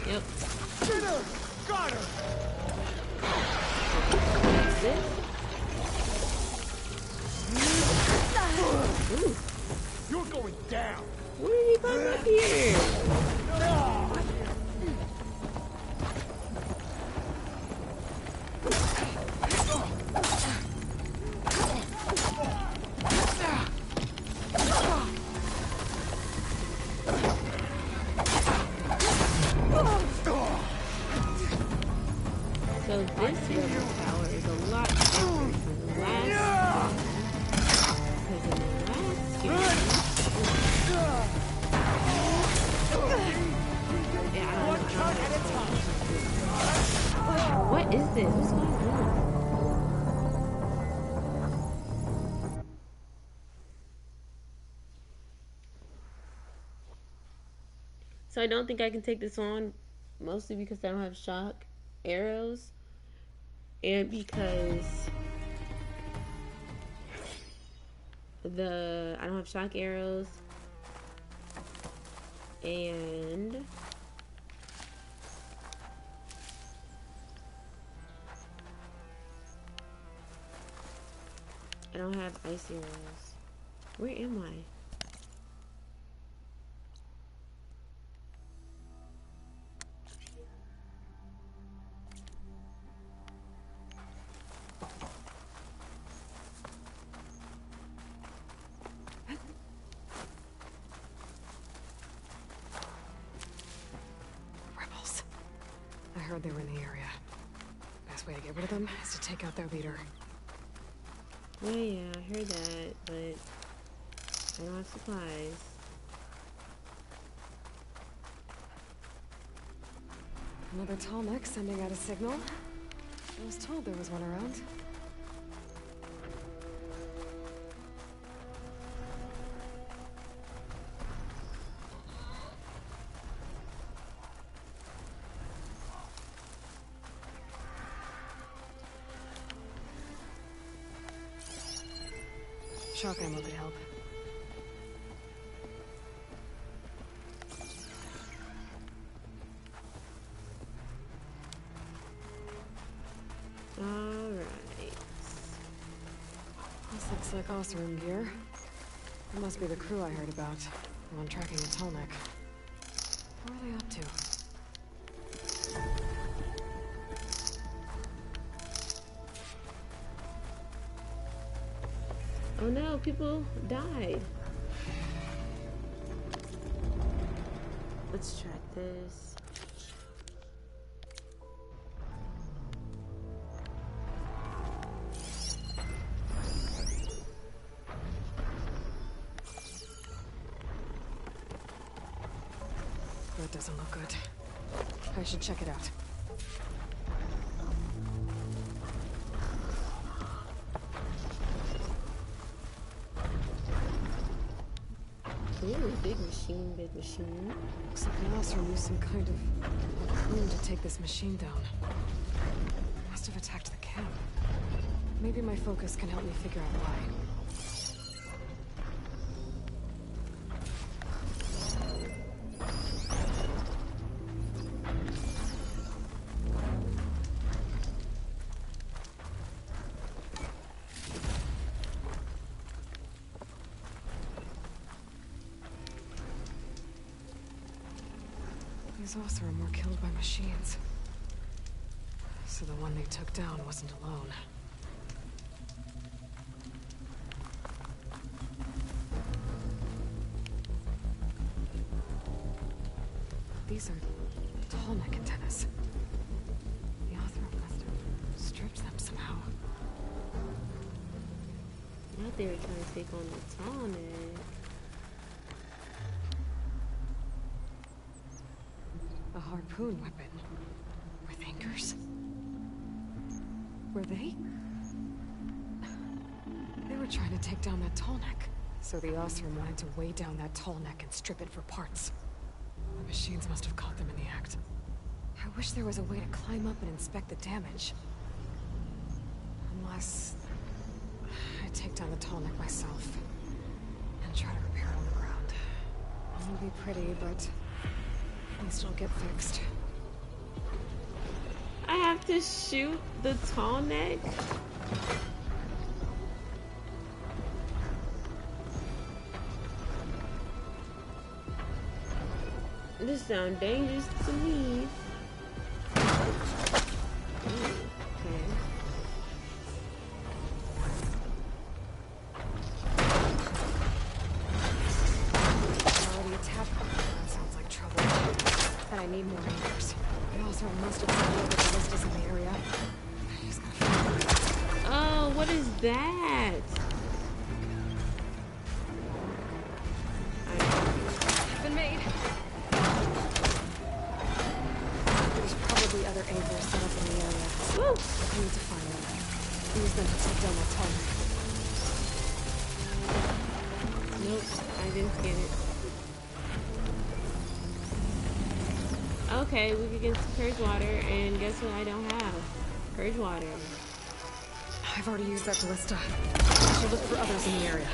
Yep. Got her! This? climb up here? So this river tower is a lot different from the last one. Because in the last game, what is this? What's going on? So I don't think I can take this on, mostly because I don't have shock arrows, and because I don't have shock arrows, and I don't have ice arrows. Where am I? Rebels. I heard they were in the area. Best way to get rid of them is to take out their leader. Yeah, I heard that, but I don't have supplies. Another tall neck sending out a signal. I was told there was one around. Shock ammo could help. Alright. This looks like Oseram gear. It must be the crew I heard about. The one tracking the Tallneck. What are they up to? Oh no, people died. Let's track this. That doesn't look good. I should check it out. Ooh, big machine, big machine. Looks like Oseram used some kind of harpoon to take this machine down. Must have attacked the camp. Maybe my focus can help me figure out why. These Oseram were killed by machines. So the one they took down wasn't alone. These are Tallneck antennas. The Oseram must have stripped them somehow. I thought they were trying to take on the Tallneck. A harpoon weapon. With anchors? Were they? They were trying to take down that Tallneck. So the Oseram wanted to weigh down that Tallneck and strip it for parts. The machines must have caught them in the act. I wish there was a way to climb up and inspect the damage. Unless I take down the Tallneck myself and try to repair it on the ground. It won't be pretty, but at least it'll get fixed. I have to shoot the Tallneck? This sounds dangerous to me. Okay. Already attacked. That sounds like trouble. But I need more anchors. I also must have found other ballistas in the area. I just gotta find them. Oh, what is that? Been made. There's probably other anchors set up in the area. Woo! I need to find them. Use them to take down that tunnel. Nope, I didn't scan it. Okay, we could get some purge water, and guess what I don't have? Purge water. I've already used that ballista. I should look for others in the area.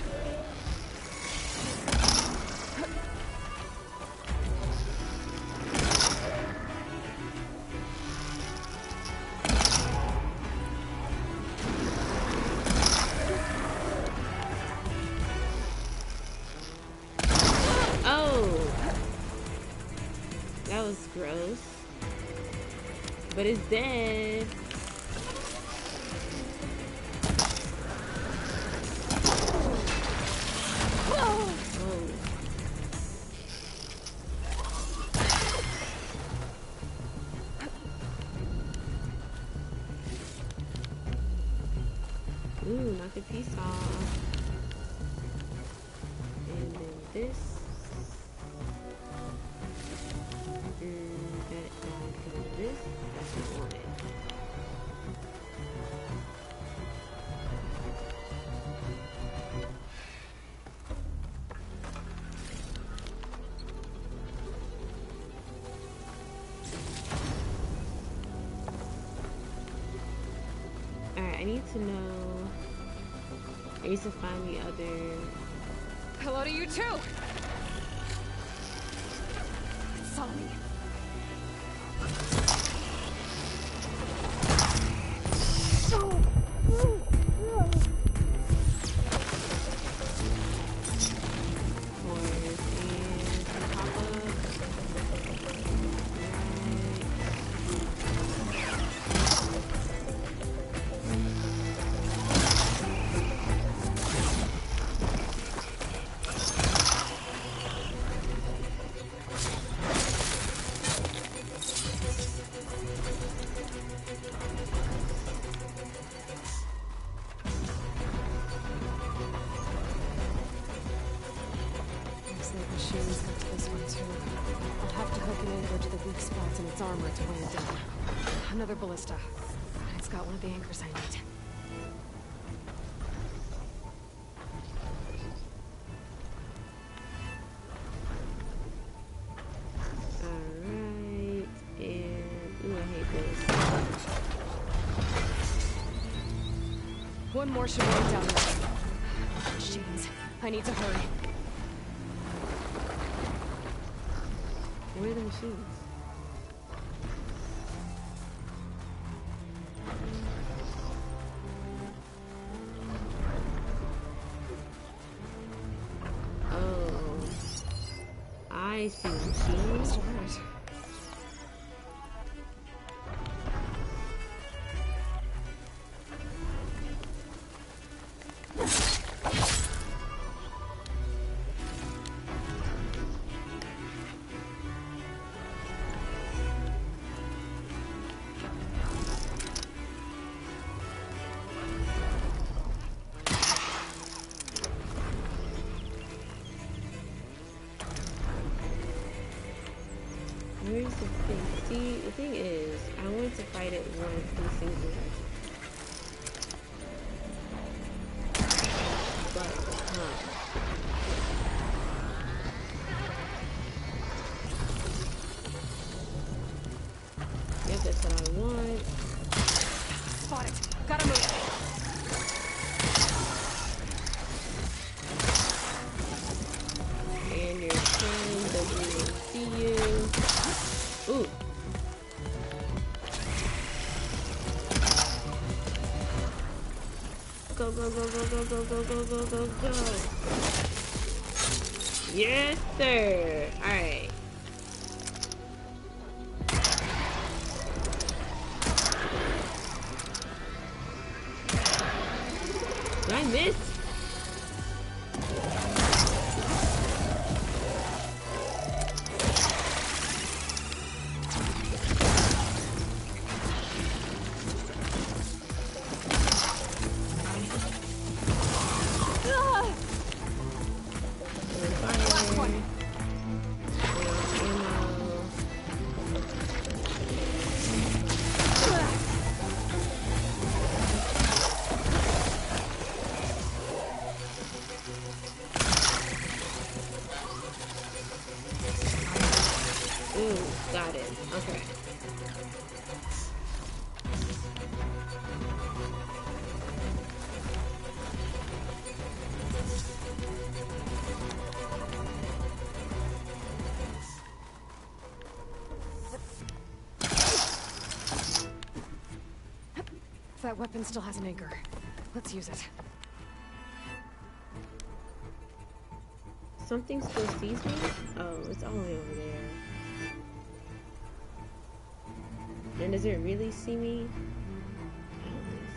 That was gross. But it's dead. Whoa. Ooh, knock the piece off. And then this. This, that's not wanted. Alright, I need to know. I need to find the other. Hello to you too! It saw me. Another ballista. It's got one of the anchors I need. Alright, and ooh, I hate this. One more should run down there. Machines. I need to hurry. Where are the machines? I see machines. Right. Where's the thing? See, the thing is, I want to fight it once these things are like. But, Yep, that's what I want. Spot it. Gotta move. And your friend doesn't even see you. Ooh. Go, go, go, go, go, go, go, go, go, go, go. Yes, sir. Alright. miss? Got it. Okay. That weapon still has an anchor. Let's use it. Something still sees me? Oh, it's all the way over there. And does it really see me? I don't think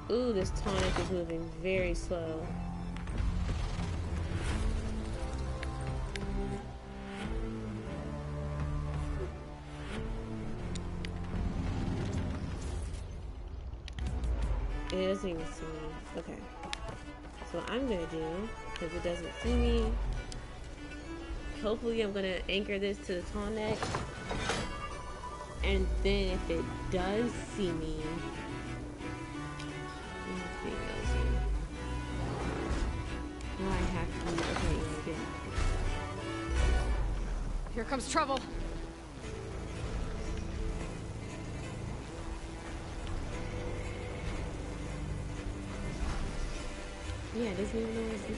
so. Ooh, this tonic is moving very slow. It doesn't even see me. Okay. So what I'm gonna do, because it doesn't see me, hopefully I'm gonna anchor this to the tall neck, and then if it does see me, now I have to, okay, yeah, good. Here comes trouble. Yeah, it doesn't even know it's there.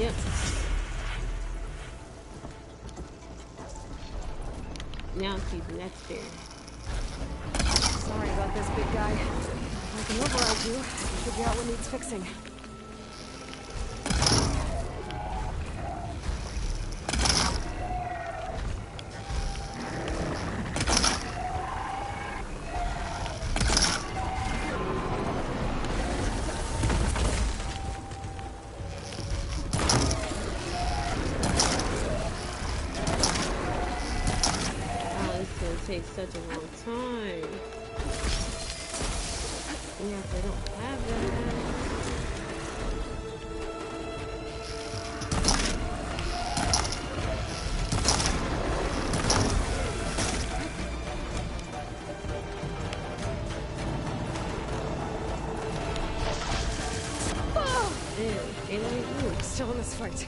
Yep. Now it's using, that's fair. Sorry about this, big guy. I can override you and figure out what needs fixing. Take such a long time. Yeah, if they don't have that. Ew, Aloy, still in this fight.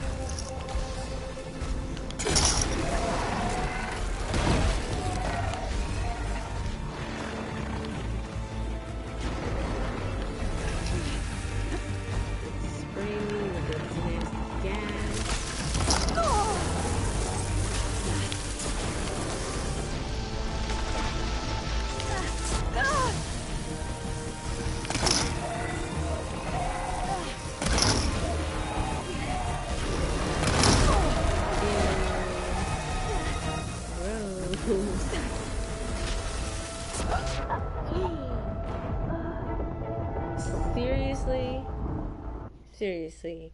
Seriously.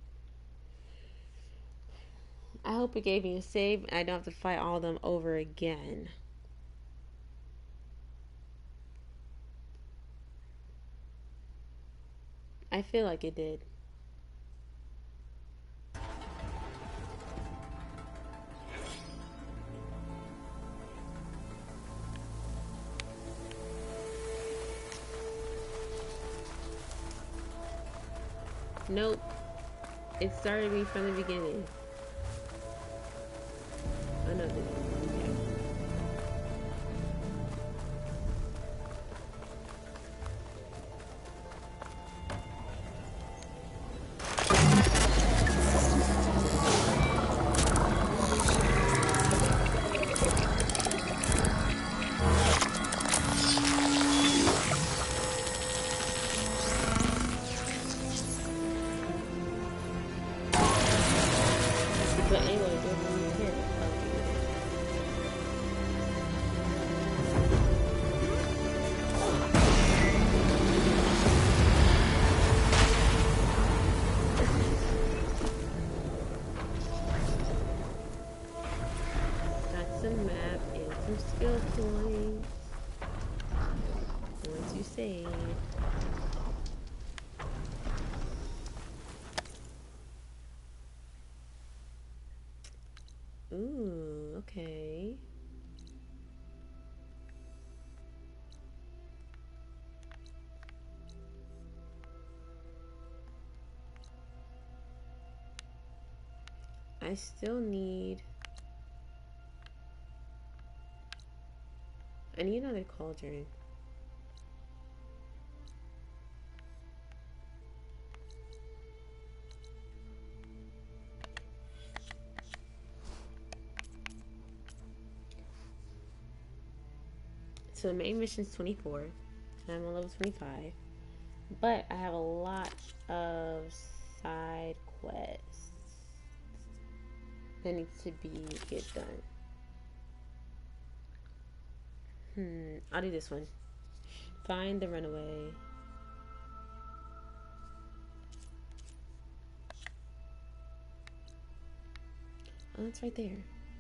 I hope it gave me a save and I don't have to fight all of them over again. I feel like it did. Nope. It started me from the beginning. Oh no, okay. some map and some skill points. Once you save. Ooh, okay. I still need... I need another cauldron. So the main mission is 24. I'm on level 25. But I have a lot of side quests that need to get done. I'll do this one. Find the runaway. Oh, it's right there.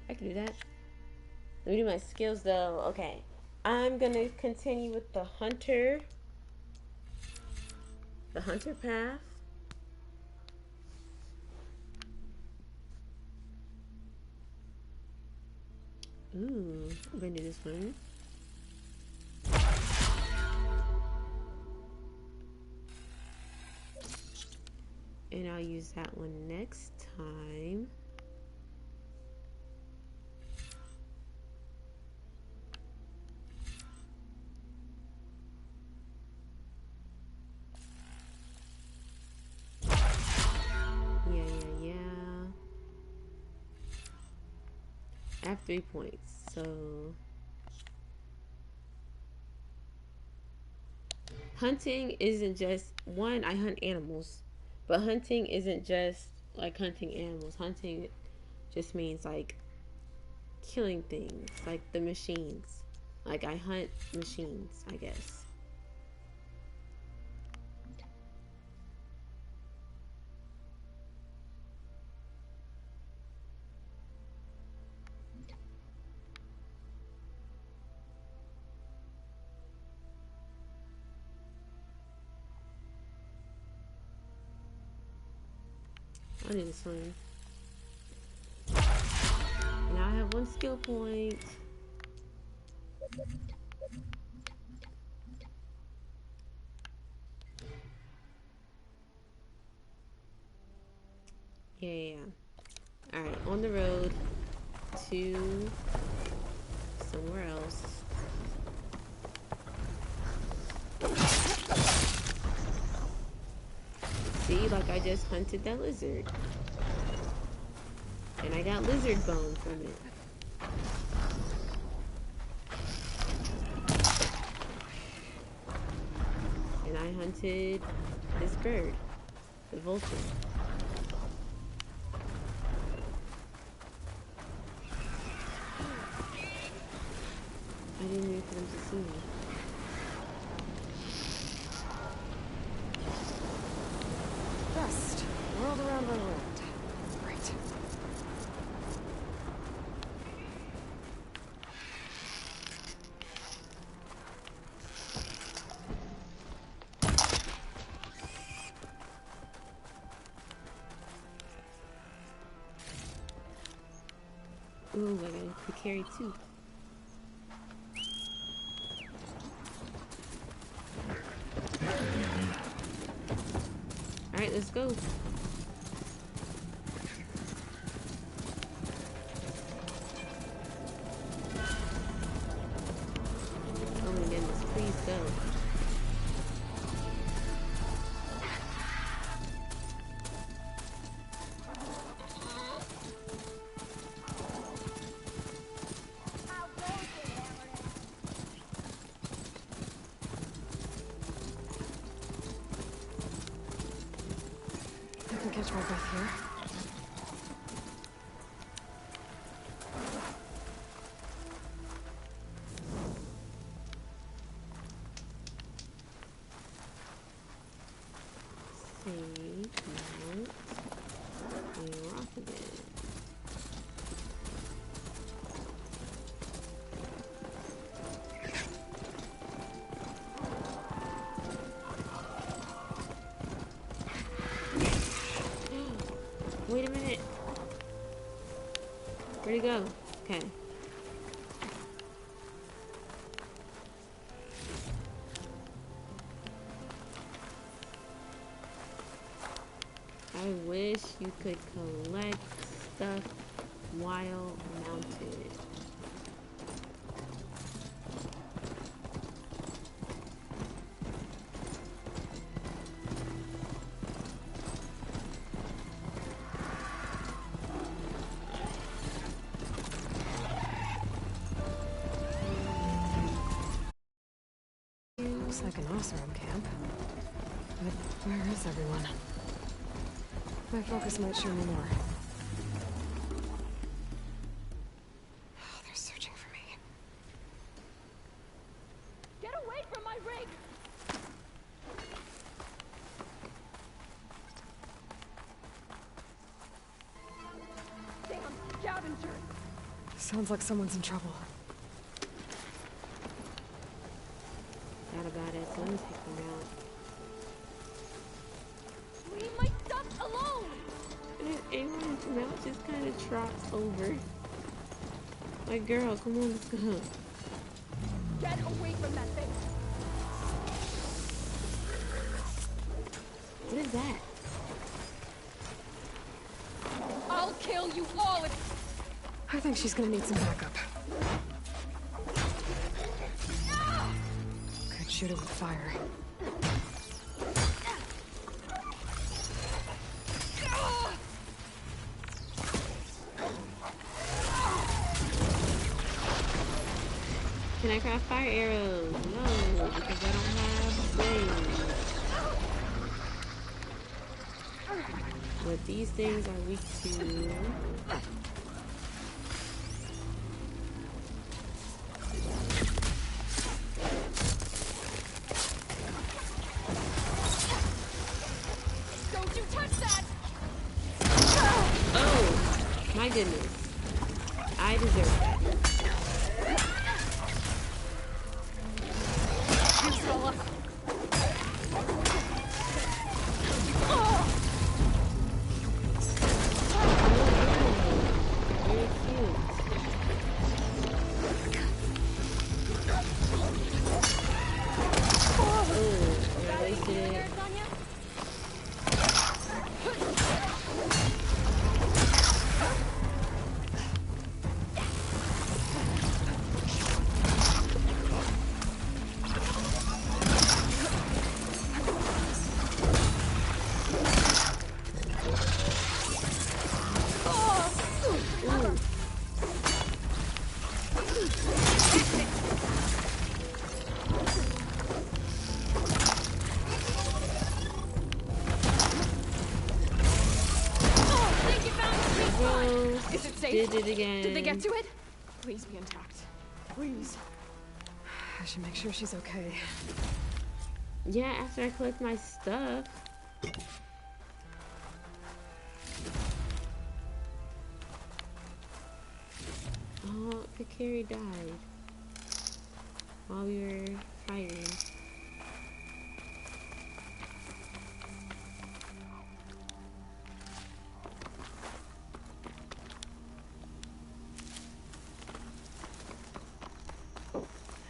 I can do that. Let me do my skills though. Okay. I'm gonna continue with the hunter. The hunter path. Ooh, I'm gonna do this one. And I'll use that one next time. Yeah. I have 3 points, so... Hunting isn't just... One, I hunt animals. But hunting isn't just like hunting animals. Hunting just means like killing things, like the machines. Like I hunt machines, I guess. I'll do this one. Now I have 1 skill point. Yeah. Alright, on the road to somewhere else. See, like I just hunted that lizard. And I got lizard bone from it. And I hunted this bird, the vulture. I didn't wait for them to see me. Best world around the world. Great. Ooh, I got to carry 2. Alright, let's go. Oh my goodness, please go. I can catch my breath here. Save, mount, and we're off again. we go? Okay. I wish you could collect stuff while mounted. Looks like an Oseram camp. But where is everyone? My focus might show me more. Oh, they're searching for me. Get away from my rig! Damn, scavenger! Sounds like someone's in trouble. Thought about it, so let me take them out. Leave my stuff alone! And everyone's mouth just kind of trots over. Like, girl, come on, let's go. Get away from that thing! What is that? I'll kill you all if... I think she's gonna need some backup. Could shoot it with fire. Can I craft fire arrows? No, because I don't have blades. But these things are weak to... Don't you touch that! Oh, my goodness. I deserve that. Did it again. Did they get to it? Please be intact. Please. I should make sure she's okay. Yeah, after I collect my stuff. Oh, Kakiri died while we were fighting.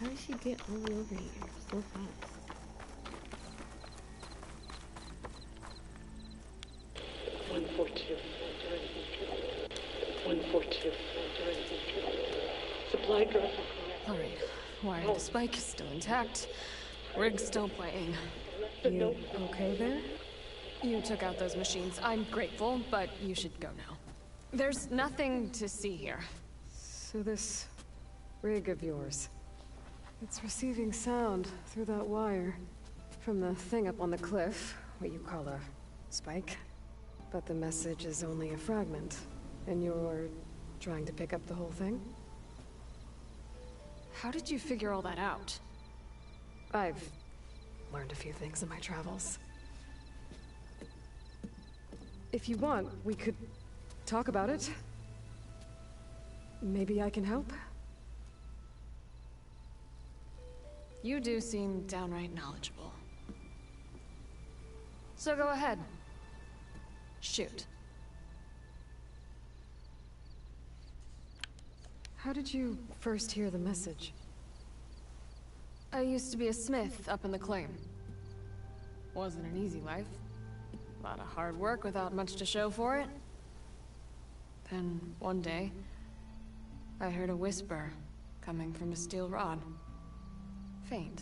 How did she get all the way over here so fast? Supply drop. Alright, wire to spike is still intact. Rig's still playing. You okay there? You took out those machines. I'm grateful, but you should go now. There's nothing to see here. So this rig of yours, it's receiving sound through that wire from the thing up on the cliff, what you call a spike. But the message is only a fragment, and you're trying to pick up the whole thing? How did you figure all that out? I've learned a few things in my travels. If you want, we could talk about it. Maybe I can help? You do seem downright knowledgeable. So go ahead. Shoot. How did you first hear the message? I used to be a smith up in the claim. Wasn't an easy life. A lot of hard work without much to show for it. Then, one day, I heard a whisper coming from a steel rod. Faint,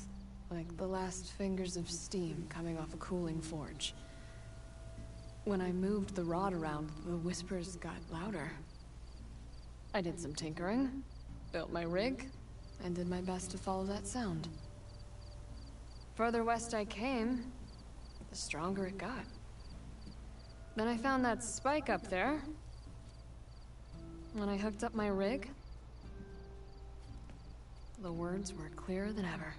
like the last fingers of steam coming off a cooling forge. When I moved the rod around, the whispers got louder. I did some tinkering, built my rig, and did my best to follow that sound. Further west I came, the stronger it got. Then I found that spike up there. When I hooked up my rig, the words were clearer than ever.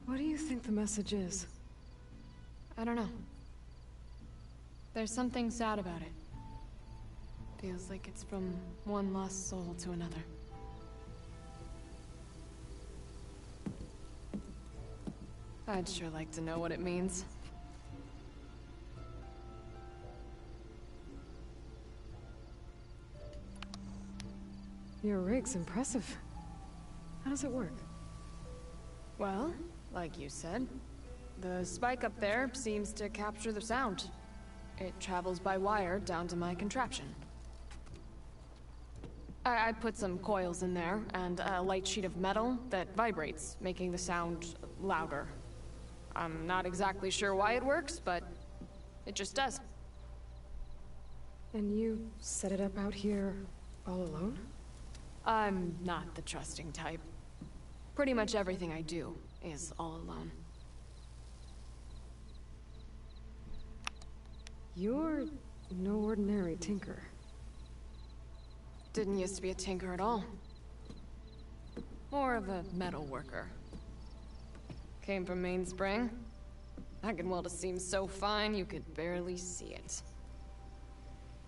What do you think the message is? I don't know. There's something sad about it. Feels like it's from one lost soul to another. I'd sure like to know what it means. Your rig's impressive. How does it work? Well, like you said, the spike up there seems to capture the sound. It travels by wire down to my contraption. I put some coils in there, and a light sheet of metal that vibrates, making the sound louder. I'm not exactly sure why it works, but it just does. And you set it up out here all alone? I'm not the trusting type. Pretty much everything I do is all alone. You're no ordinary tinker. Didn't used to be a tinker at all. More of a metal worker. Came from Mainspring. I can weld a seam so fine you could barely see it.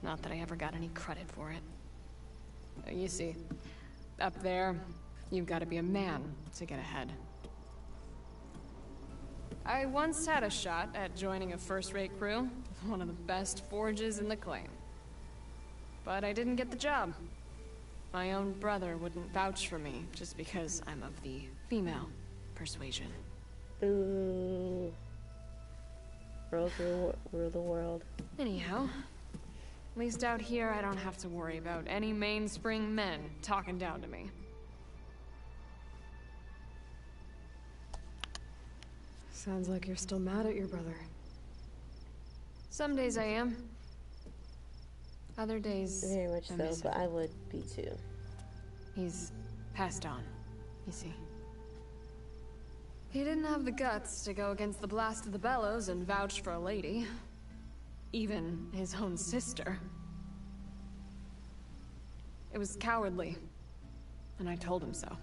Not that I ever got any credit for it. You see, up there, you've got to be a man to get ahead. I once had a shot at joining a first-rate crew, one of the best forges in the claim. But I didn't get the job. My own brother wouldn't vouch for me just because I'm of the female persuasion. Ooh. Girls rule the world. Anyhow, at least out here I don't have to worry about any Mainspring men talking down to me. Sounds like you're still mad at your brother. Some days I am. Other days, very much I so, miss but him. I would be too. He's passed on, you see. He didn't have the guts to go against the blast of the bellows and vouch for a lady. Even his own sister. It was cowardly, and I told him so.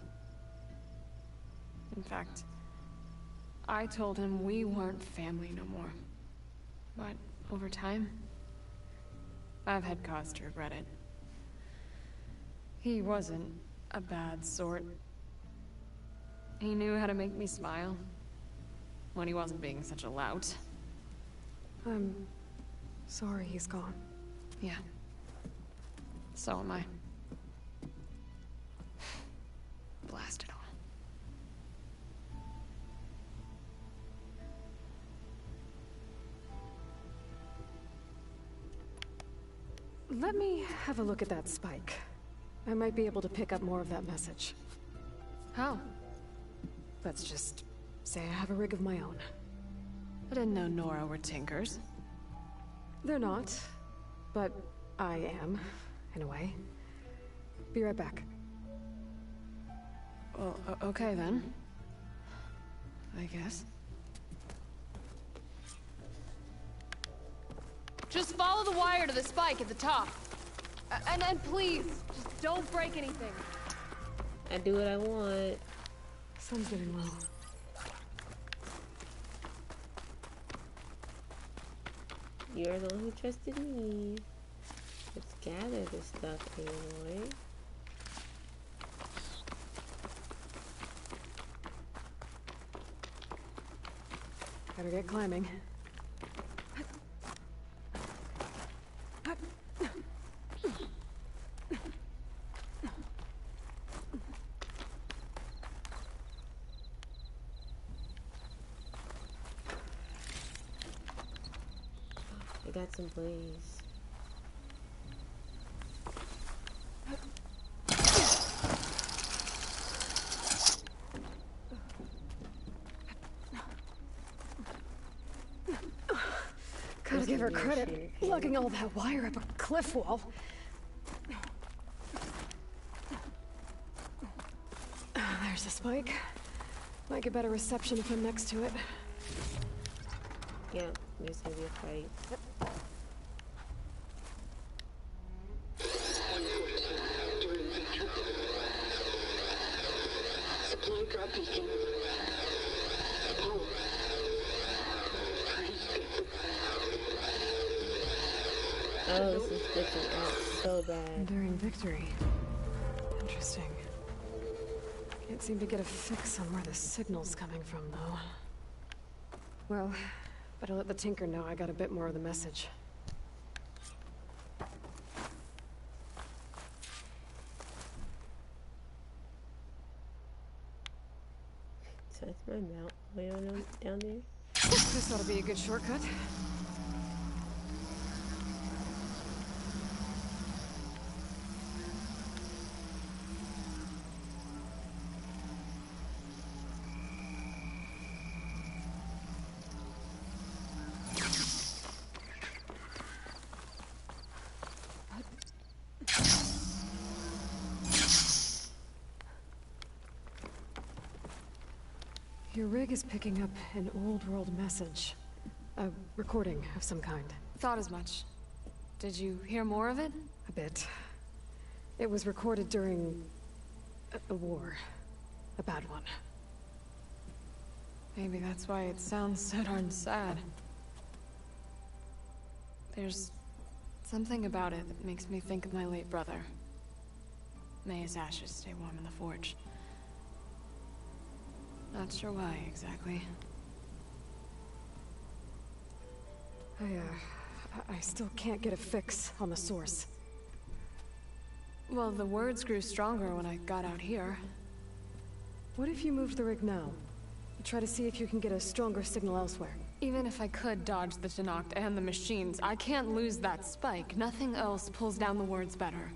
In fact, I told him we weren't family no more. But over time, I've had cause to regret it. He wasn't a bad sort. He knew how to make me smile when he wasn't being such a lout. I'm sorry he's gone. Yeah. So am I. Blast it all. Let me have a look at that spike. I might be able to pick up more of that message. How? Let's just say I have a rig of my own. I didn't know Nora were tinkers. They're not, but I am, in a way. Be right back. Well, okay then. I guess. Just follow the wire to the spike at the top. And please, just don't break anything. I do what I want. Sun's getting low. You're the one who trusted me. Let's gather this stuff, Aloy. Better get climbing. got some blaze. Gotta give her credit, lugging all that wire up a cliff wall. There's the spike. Might get better reception if I'm next to it. Yep, there's gonna be a fight. Supply drop beacon. Oh, this is glitching out so bad. During victory. Interesting. Can't seem to get a fix on where the signal's coming from, though. Well, better let the Tinker know I got a bit more of the message. So that's my mount way on down there. This ought to be a good shortcut. Your rig is picking up an old world message. A recording of some kind. Thought as much. Did you hear more of it? A bit. It was recorded during a war. A bad one. Maybe that's why it sounds so darn sad. There's something about it that makes me think of my late brother. May his ashes stay warm in the forge. Not sure why, exactly. I still can't get a fix on the source. Well, the words grew stronger when I got out here. What if you moved the rig now? Try to see if you can get a stronger signal elsewhere. Even if I could dodge the Tenakth and the machines, I can't lose that spike. Nothing else pulls down the words better.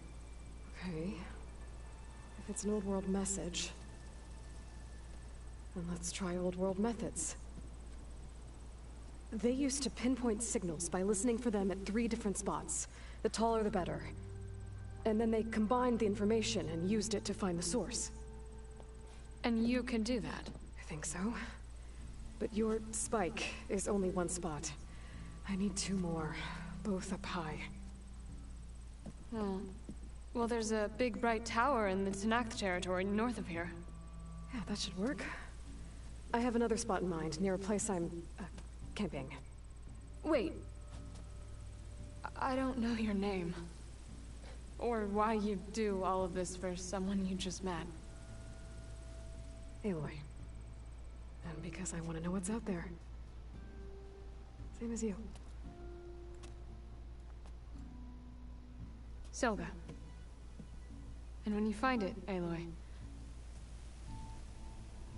Okay. If it's an old world message, then let's try old world methods. They used to pinpoint signals by listening for them at 3 different spots. The taller the better. And then they combined the information and used it to find the source. And you can do that? I think so. But your spike is only 1 spot. I need 2 more, both up high. Oh. Well, there's a big bright tower in the Tenakth territory north of here. Yeah, that should work. I have another spot in mind, near a place I'm, camping. Wait. I don't know your name. Or why you do all of this for someone you just met. Aloy. And because I want to know what's out there. Same as you. Selga. And when you find it, Aloy,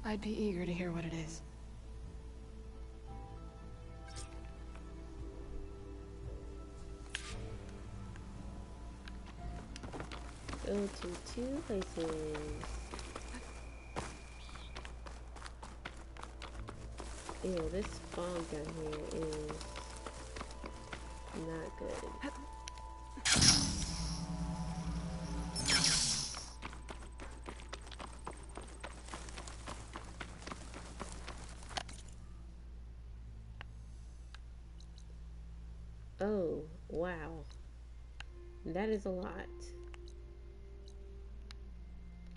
I'd be eager to hear what it is. Go to 2 places. Ew, this fog down here is not good. Oh, wow. That is a lot.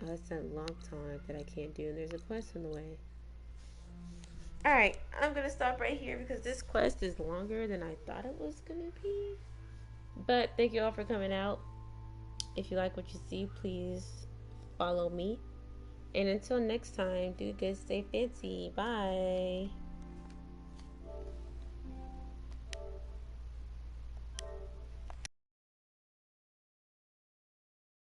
Oh, that's that long taunt that I can't do, and there's a quest on the way. Alright, I'm gonna stop right here because this quest is longer than I thought it was gonna be. But thank you all for coming out. If you like what you see, please follow me. And until next time, do good, stay fancy. Bye.